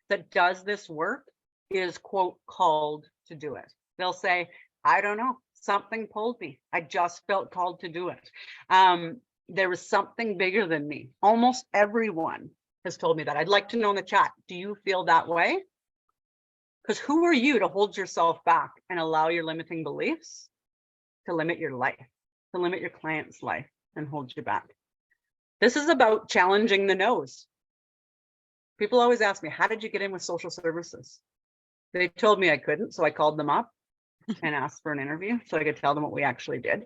that does this work is, quote, called to do it. They'll say, I don't know, something pulled me. I just felt called to do it. There was something bigger than me. Almost everyone has told me that. I'd like to know in the chat, do you feel that way? Because who are you to hold yourself back and allow your limiting beliefs to limit your life, to limit your client's life and hold you back? This is about challenging the no's. People always ask me, how did you get in with social services? They told me I couldn't, so I called them up and asked for an interview so I could tell them what we actually did.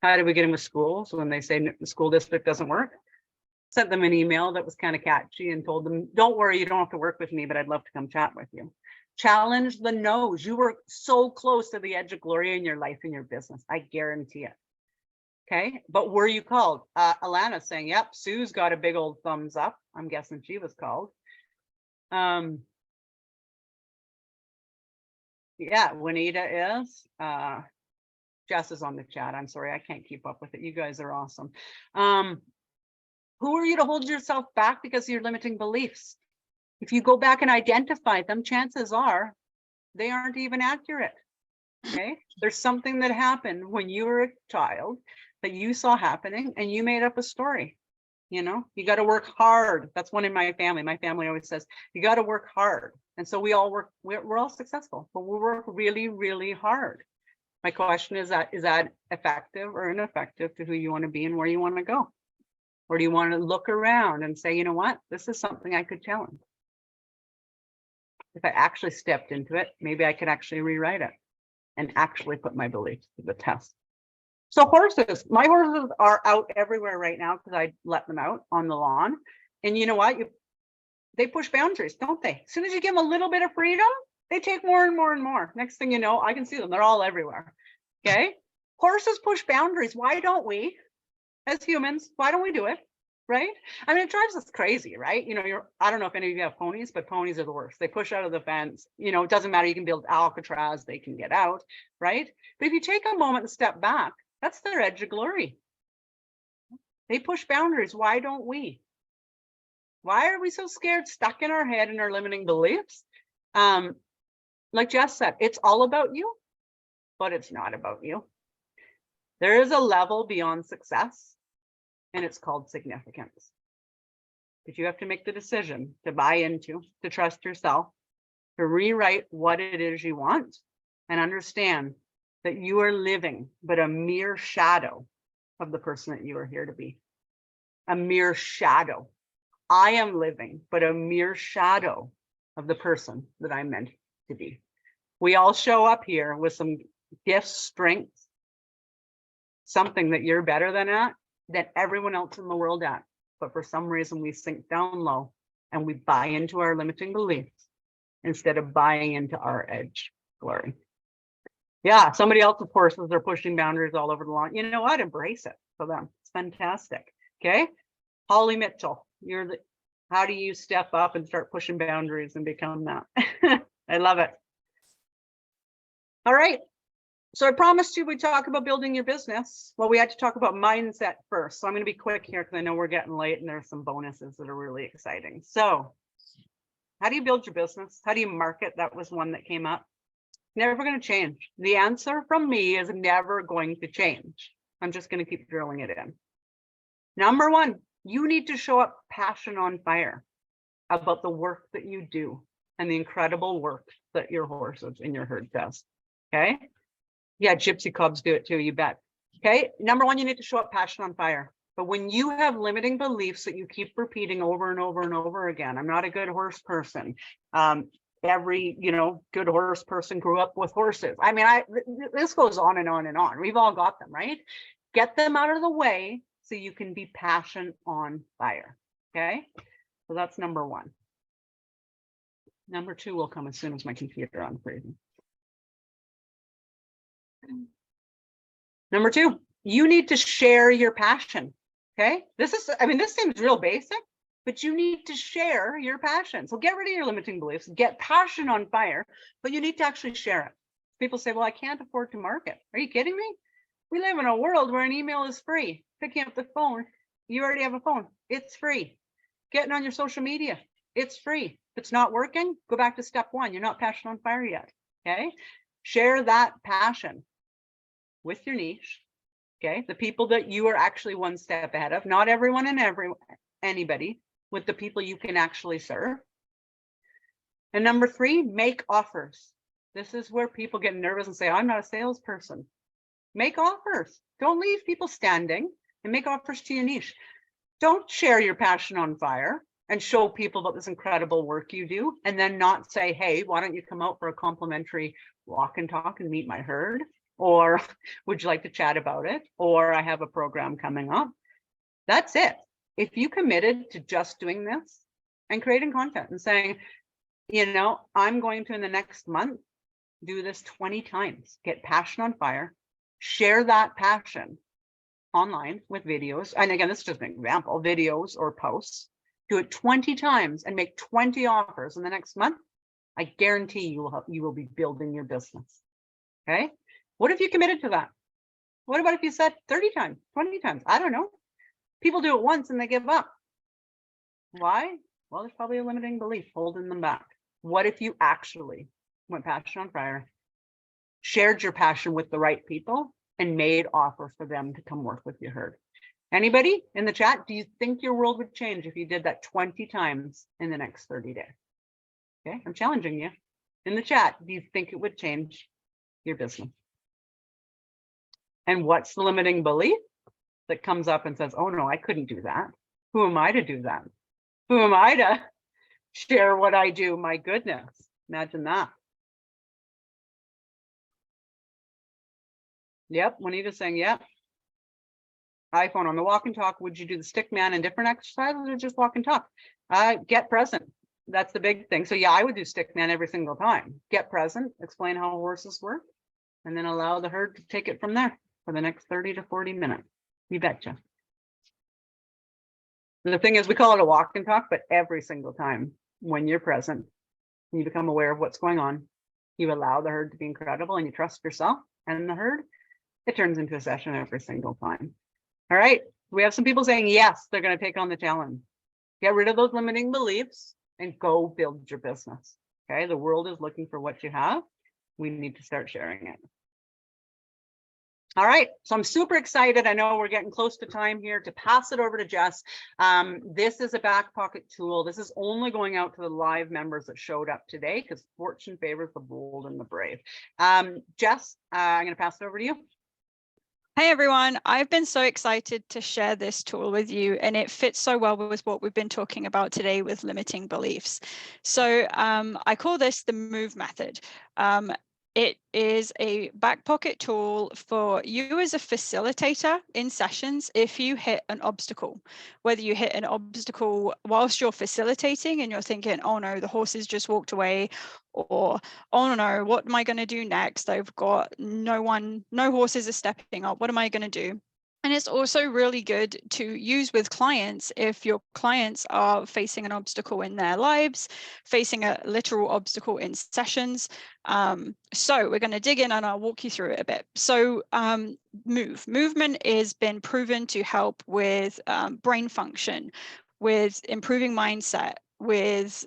How did we get in with schools when they say the school district doesn't work? Sent them an email that was kind of catchy and told them, don't worry, you don't have to work with me, but I'd love to come chat with you. Challenge the no's. You were so close to the edge of glory in your life and your business. I guarantee it. Okay, but were you called? Alana's saying, yep, Sue's got a big old thumbs up. I'm guessing she was called. Yeah, Juanita is. Jess is on the chat. I'm sorry, I can't keep up with it. You guys are awesome. Who are you to hold yourself back because of your limiting beliefs? If you go back and identify them, chances are they aren't even accurate. Okay, there's something that happened when you were a child that you saw happening and you made up a story. You know, you got to work hard. That's one in my family. My family always says, you got to work hard. And so we all work, we're all successful, but we work really, really hard. My question is that effective or ineffective to who you want to be and where you want to go? Or do you want to look around and say, you know what, this is something I could challenge. If I actually stepped into it, maybe I could actually rewrite it and actually put my beliefs to the test. So horses, my horses are out everywhere right now because I let them out on the lawn. And you know what? They push boundaries, don't they? As soon as you give them a little bit of freedom, they take more and more and more. Next thing you know, I can see them. They're all everywhere. Okay. Horses push boundaries. Why don't we, as humans, why don't we do it? Right? I mean, it drives us crazy, right? You know, I don't know if any of you have ponies, but ponies are the worst. They push out of the fence. You know, it doesn't matter. You can build Alcatraz, they can get out, right? But if you take a moment and step back, that's their edge of glory. They push boundaries. Why don't we? Why are we so scared, stuck in our head and our limiting beliefs? Like Jess said, it's all about you, but it's not about you. There is a level beyond success, and it's called significance. But you have to make the decision to buy into, to trust yourself, to rewrite what it is you want, and understand that you are living but a mere shadow of the person that you are here to be. A mere shadow. I am living but a mere shadow of the person that I'm meant to be. We all show up here with some gifts, strengths, something that you're better than everyone else in the world at. But for some reason we sink down low and we buy into our limiting beliefs instead of buying into our edge glory. Yeah, somebody else's horses are pushing boundaries all over the lawn. You know what? Embrace it for them. It's fantastic. Okay. Holly Mitchell, how do you step up and start pushing boundaries and become that? I love it. All right. So I promised you we'd talk about building your business. Well, we had to talk about mindset first. So I'm going to be quick here because I know we're getting late and there's some bonuses that are really exciting. So how do you build your business? How do you market? That was one that came up. Never going to change. The answer from me is never going to change. I'm just going to keep drilling it in. Number one, you need to show up passion on fire about the work that you do and the incredible work that your horses in your herd does. Okay. Yeah, gypsy cubs do it too, you bet. Okay. Number one, you need to show up passion on fire. But when you have limiting beliefs that you keep repeating over and over and over again, I'm not a good horse person. every, good horse person grew up with horses. I mean, this goes on and on and on. We've all got them, right? Get them out of the way so you can be passion on fire. Okay. So that's number one. Number two will come as soon as my computer unfreezes. Number two, you need to share your passion. Okay. This seems real basic, but you need to share your passion. So get rid of your limiting beliefs, get passion on fire, but you need to actually share it. People say, well, I can't afford to market. Are you kidding me? We live in a world where an email is free. Picking up the phone, you already have a phone. It's free. Getting on your social media, it's free. If it's not working, go back to step one. You're not passion on fire yet. Okay. Share that passion with your niche. Okay. The people that you are actually one step ahead of, not everyone and anybody, with the people you can actually serve. And number three, make offers. This is where people get nervous and say, I'm not a salesperson. Make offers. Don't leave people standing, and make offers to your niche. Don't share your passion on fire and show people about this incredible work you do, and then not say, hey, why don't you come out for a complimentary walk and talk and meet my herd? Or would you like to chat about it? Or I have a program coming up. That's it. If you committed to just doing this and creating content and saying, I'm going to, in the next month, do this 20 times, get passion on fire, share that passion online with videos. And again, this is just an example, videos or posts, do it 20 times and make 20 offers in the next month. I guarantee you will be building your business. Okay. What if you committed to that? What about if you said 30 times, 20 times? I don't know. People do it once and they give up. Why? Well, there's probably a limiting belief holding them back. What if you actually went passion on fire, shared your passion with the right people, and made offers for them to come work with your herd? Anybody in the chat, do you think your world would change if you did that 20 times in the next 30 days? Okay, I'm challenging you. In the chat, do you think it would change your business? And what's the limiting belief that comes up and says, oh no, I couldn't do that. Who am I to do that? Who am I to share what I do? My goodness, imagine that. Yep, Juanita's saying, yep. iPhone on the walk and talk. Would you do the stick man and different exercises or just walk and talk? Get present. That's the big thing. So yeah, I would do stick man every single time. Get present, explain how horses work, and then allow the herd to take it from there for the next 30 to 40 minutes. You betcha. The thing is, we call it a walk and talk, but every single time when you're present, you become aware of what's going on, you allow the herd to be incredible, and you trust yourself and the herd, it turns into a session every single time. All right. We have some people saying, yes, they're going to take on the challenge. Get rid of those limiting beliefs and go build your business. Okay. The world is looking for what you have. We need to start sharing it. All right. So I'm super excited. I know we're getting close to time here to pass it over to Jess. This is a back pocket tool. This is only going out to the live members that showed up today because fortune favors the bold and the brave. Jess, I'm going to pass it over to you. Hey everyone, I've been so excited to share this tool with you, and it fits so well with what we've been talking about today with limiting beliefs. So I call this the MOVE method. It is a back pocket tool for you as a facilitator in sessions if you hit an obstacle, whether you hit an obstacle whilst you're facilitating and you're thinking, oh no, the horses just walked away, or oh no, what am I going to do next? I've got no horses are stepping up. What am I going to do? And it's also really good to use with clients if your clients are facing an obstacle in their lives, facing a literal obstacle in sessions. So we're going to dig in and I'll walk you through it a bit. So movement has been proven to help with brain function, with improving mindset, with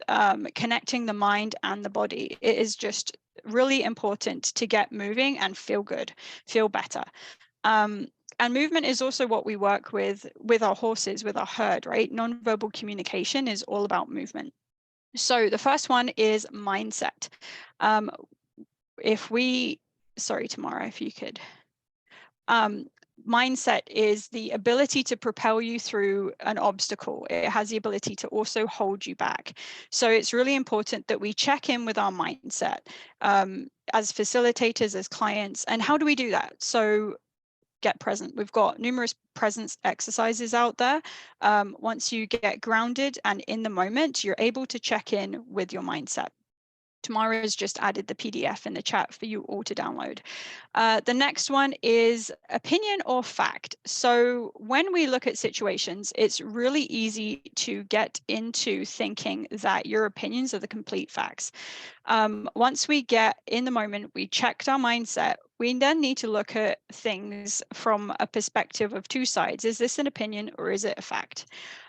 connecting the mind and the body. It is just really important to get moving and feel good, feel better. And movement is also what we work with our horses, with our herd, right? Nonverbal communication is all about movement. So the first one is mindset. Sorry, Tamara, if you could. mindset is the ability to propel you through an obstacle. It has the ability to also hold you back. So it's really important that we check in with our mindset as facilitators, as clients. And how do we do that? So get present. We've got numerous presence exercises out there. Once you get grounded and in the moment, you're able to check in with your mindset. Tamara has just added the PDF in the chat for you all to download. The next one is opinion or fact. So when we look at situations, it's really easy to get into thinking that your opinions are the complete facts. Once we get in the moment, we checked our mindset, we then need to look at things from a perspective of two sides. Is this an opinion or is it a fact?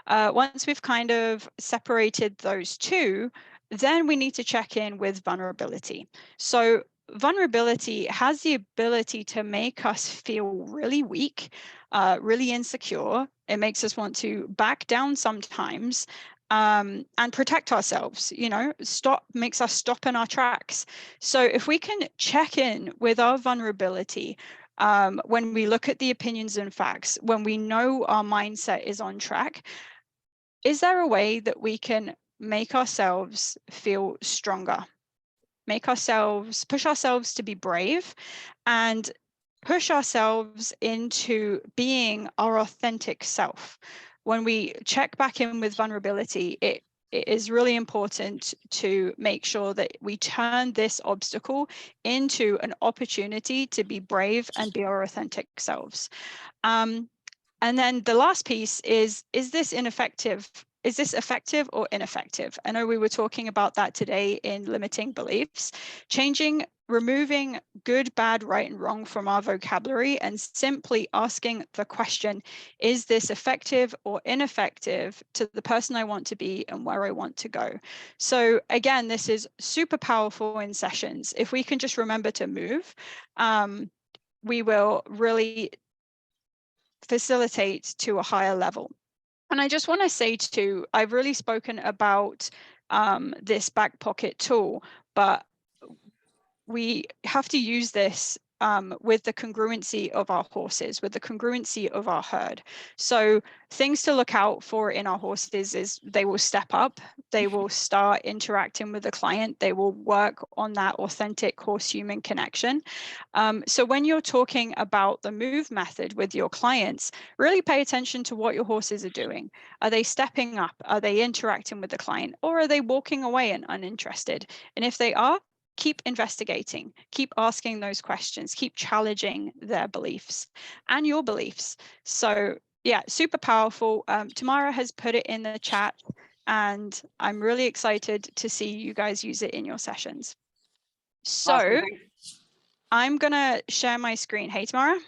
Once we've kind of separated those two, then we need to check in with vulnerability. So vulnerability has the ability to make us feel really weak, really insecure. It makes us want to back down sometimes and protect ourselves, makes us stop in our tracks. So if we can check in with our vulnerability, when we look at the opinions and facts, when we know our mindset is on track, is there a way that we can make ourselves feel stronger, push ourselves to be brave and push ourselves into being our authentic self? When we check back in with vulnerability, it is really important to make sure that we turn this obstacle into an opportunity to be brave and be our authentic selves. And then the last piece is this ineffective? Is this effective or ineffective? I know we were talking about that today in limiting beliefs, removing good, bad, right, and wrong from our vocabulary and simply asking the question, is this effective or ineffective to the person I want to be and where I want to go? So again, this is super powerful in sessions. If we can just remember to move, we will really facilitate to a higher level. And I just want to say too, I've really spoken about this back pocket tool, but we have to use this with the congruency of our horses, with the congruency of our herd. So things to look out for in our horses is they will step up, they will start interacting with the client, they will work on that authentic horse-human connection. So when you're talking about the move method with your clients, really pay attention to what your horses are doing. Are they stepping up? Are they interacting with the client? Or are they walking away and uninterested? And if they are, keep investigating, keep asking those questions, keep challenging their beliefs and your beliefs. So yeah, super powerful. Tamara has put it in the chat and I'm really excited to see you guys use it in your sessions. So awesome. I'm gonna share my screen. Hey, Tamara.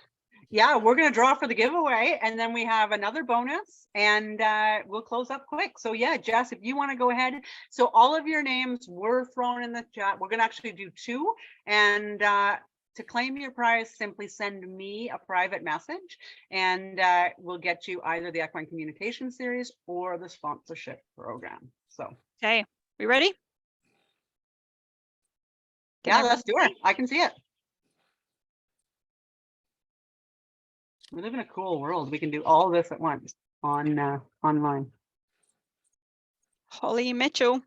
Yeah, we're going to draw for the giveaway and then we have another bonus and we'll close up quick. So yeah, Jess, if you want to go ahead. So all of your names were thrown in the chat. We're going to actually do two. And to claim your prize, simply send me a private message and we'll get you either the Equine Communication Series or the sponsorship program. So. Okay, we ready? Yeah, let's do it. I can see it. We live in a cool world. We can do all this at once on online. Holly Mitchell.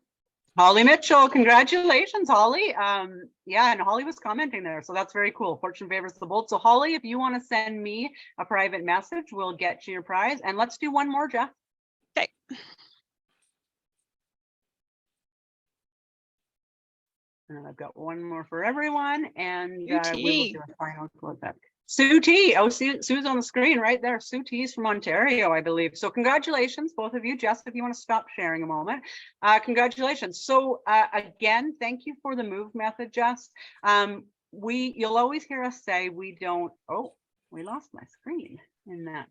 Holly Mitchell, congratulations, Holly. Yeah, and Holly was commenting there, so that's very cool. Fortune favors the bold. So Holly, if you want to send me a private message, we'll get you your prize. And let's do one more, Jeff. Okay. And I've got one more for everyone, and we will do a final close up. Sue T. Oh, Sue's on the screen right there. Sue T's from Ontario, I believe. So congratulations, both of you. Jess, if you want to stop sharing a moment. Congratulations. So again, thank you for the move method, Jess. You'll always hear us say we don't, oh, we lost my screen in that.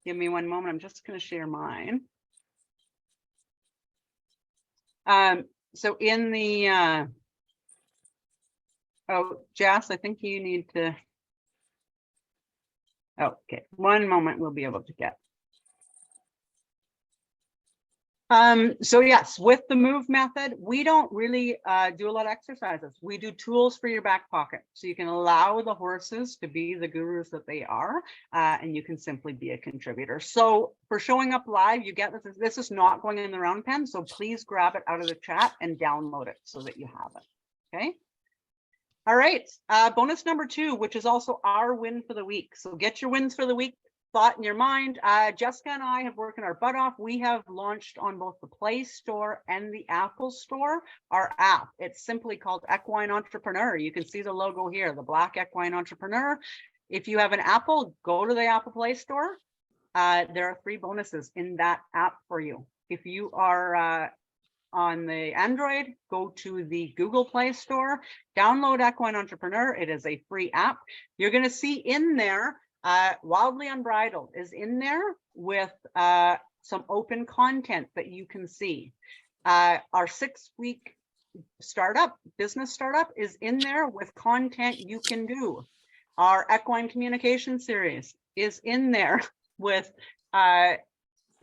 Give me one moment. I'm just going to share mine. So in the, oh, Jess, I think you need to, okay, one moment we'll be able to get. So yes, with the move method, we don't really do a lot of exercises. We do tools for your back pocket. So you can allow the horses to be the gurus that they are, and you can simply be a contributor. So for showing up live, you get this. This is not going in the round pen. So please grab it out of the chat and download it so that you have it. Okay. All right. Bonus number 2, which is also our win for the week. So get your wins for the week thought in your mind. Jessica and I have worked our butt off. We have launched on both the Play Store and the Apple Store our app. It's simply called Equine Entrepreneur. You can see the logo here, the black Equine Entrepreneur. If you have an Apple, go to the Apple Play Store. There are 3 bonuses in that app for you. If you are on the Android, go to the Google Play Store, download Equine Entrepreneur. It is a free app. You're going to see in there Wildly Unbridled is in there with some open content that you can see. Our 6-week business startup is in there with content you can do. Our equine communication series is in there with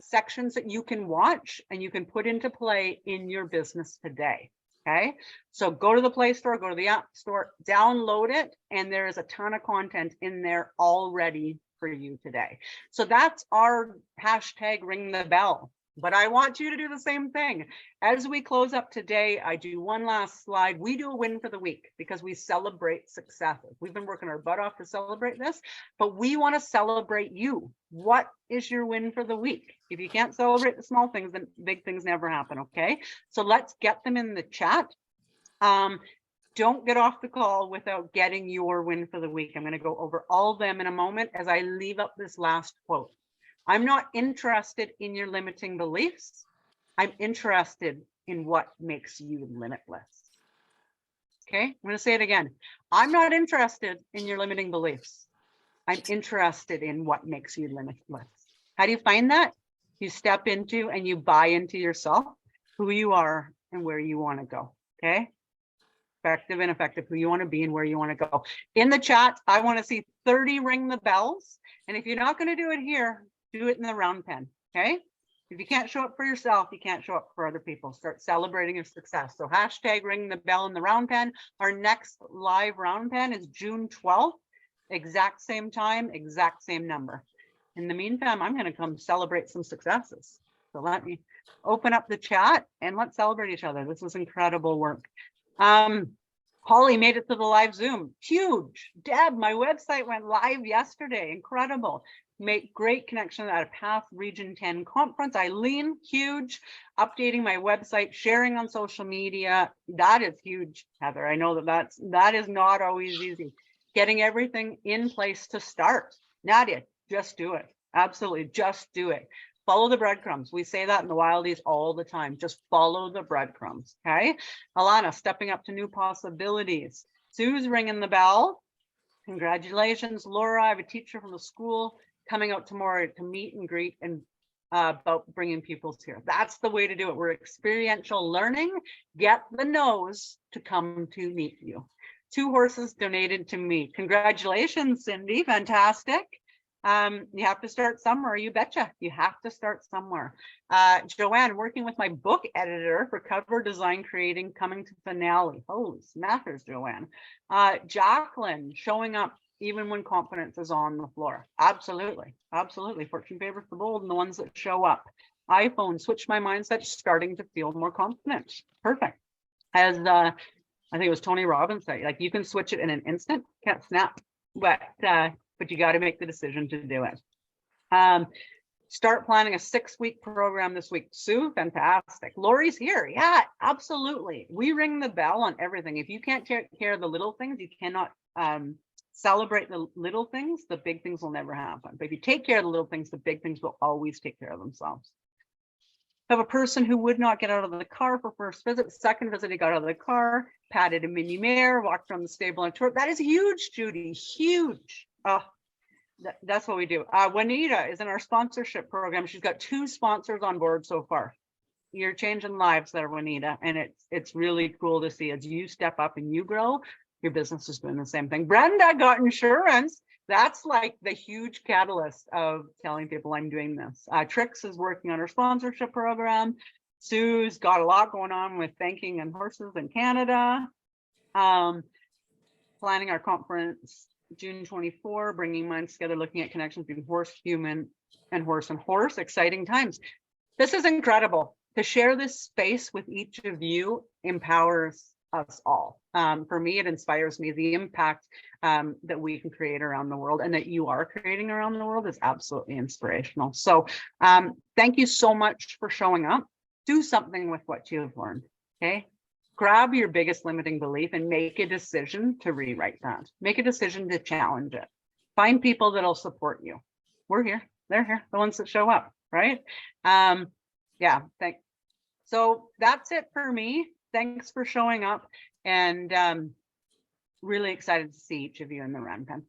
sections that you can watch and you can put into play in your business today. Okay, so go to the Play Store, go to the App Store, download it, and there is a ton of content in there already for you today. So that's our hashtag ring the bell. But I want you to do the same thing. As we close up today, I do one last slide. We do a win for the week because we celebrate successes. We've been working our butt off to celebrate this, but we want to celebrate you. What is your win for the week? If you can't celebrate the small things, then big things never happen, okay? So let's get them in the chat. Don't get off the call without getting your win for the week. I'm going to go over all of them in a moment as I leave up this last quote. I'm not interested in your limiting beliefs. I'm interested in what makes you limitless. Okay, I'm going to say it again. I'm not interested in your limiting beliefs. I'm interested in what makes you limitless. How do you find that? You step into and you buy into yourself, who you are and where you want to go. Okay, effective and effective, who you want to be and where you want to go. In the chat, I want to see 30 ring the bells. And if you're not going to do it here, do it in the round pen, okay? If you can't show up for yourself, you can't show up for other people. Start celebrating your success. So hashtag ring the bell in the round pen. Our next live round pen is June 12th, exact same time, exact same number. In the meantime, I'm going to come celebrate some successes. So let me open up the chat and let's celebrate each other. This was incredible work. Holly made it to the live Zoom. Huge. Deb, my website went live yesterday. Incredible. Make great connection at a Path Region 10 conference. Eileen, huge. Updating my website, sharing on social media. That is huge, Heather. I know that is not always easy. Getting everything in place to start. Nadia, just do it. Absolutely, just do it. Follow the breadcrumbs. We say that in the Wildies all the time. Just follow the breadcrumbs, okay? Alana, stepping up to new possibilities. Sue's ringing the bell. Congratulations. Laura, I have a teacher from the school coming out tomorrow to meet and greet and about bringing pupils here. That's the way to do it. We're experiential learning. Get the nose to come to meet you. 2 horses donated to me. Congratulations, Cindy. Fantastic. You have to start somewhere. You betcha. You have to start somewhere. Joanne, working with my book editor for cover design creating coming to finale. Holy smackers, Joanne. Jacqueline, showing up even when confidence is on the floor. Absolutely. Absolutely. Fortune favors the bold and the ones that show up. iPhone, switch my mindset, starting to feel more confident. Perfect. As I think it was Tony Robbins said, like you can switch it in an instant, can't snap, but you got to make the decision to do it. Start planning a 6-week program this week. Sue, fantastic. Lori's here. Yeah, absolutely. We ring the bell on everything. If you can't take care of the little things, you cannot celebrate the little things. The big things will never happen. But if you take care of the little things, the big things will always take care of themselves. Have a person who would not get out of the car for first visit. Second visit, he got out of the car, patted a mini mare, walked around the stable on tour. That is huge, Judy. Huge. That's what we do. Juanita is in our sponsorship program. She's got 2 sponsors on board so far. You're changing lives there, Juanita, and it's really cool to see as you step up and you grow. your business is doing the same thing. Brenda got insurance. That's like the huge catalyst of telling people I'm doing this. Trix is working on her sponsorship program. Sue's got a lot going on with banking and horses in Canada. Planning our conference June 24, bringing minds together, looking at connections between horse, human, and horse. Exciting times. This is incredible. To share this space with each of you empowers us all. For me, it inspires me. The impact that we can create around the world and that you are creating around the world is absolutely inspirational. So thank you so much for showing up. Do something with what you have learned, okay? Grab your biggest limiting belief and make a decision to rewrite that. Make a decision to challenge it. Find people that'll support you. We're here. They're here. The ones that show up, right? Yeah. So that's it for me. Thanks for showing up, and really excited to see each of you in the round pen.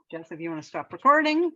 Jess, if you want to stop recording.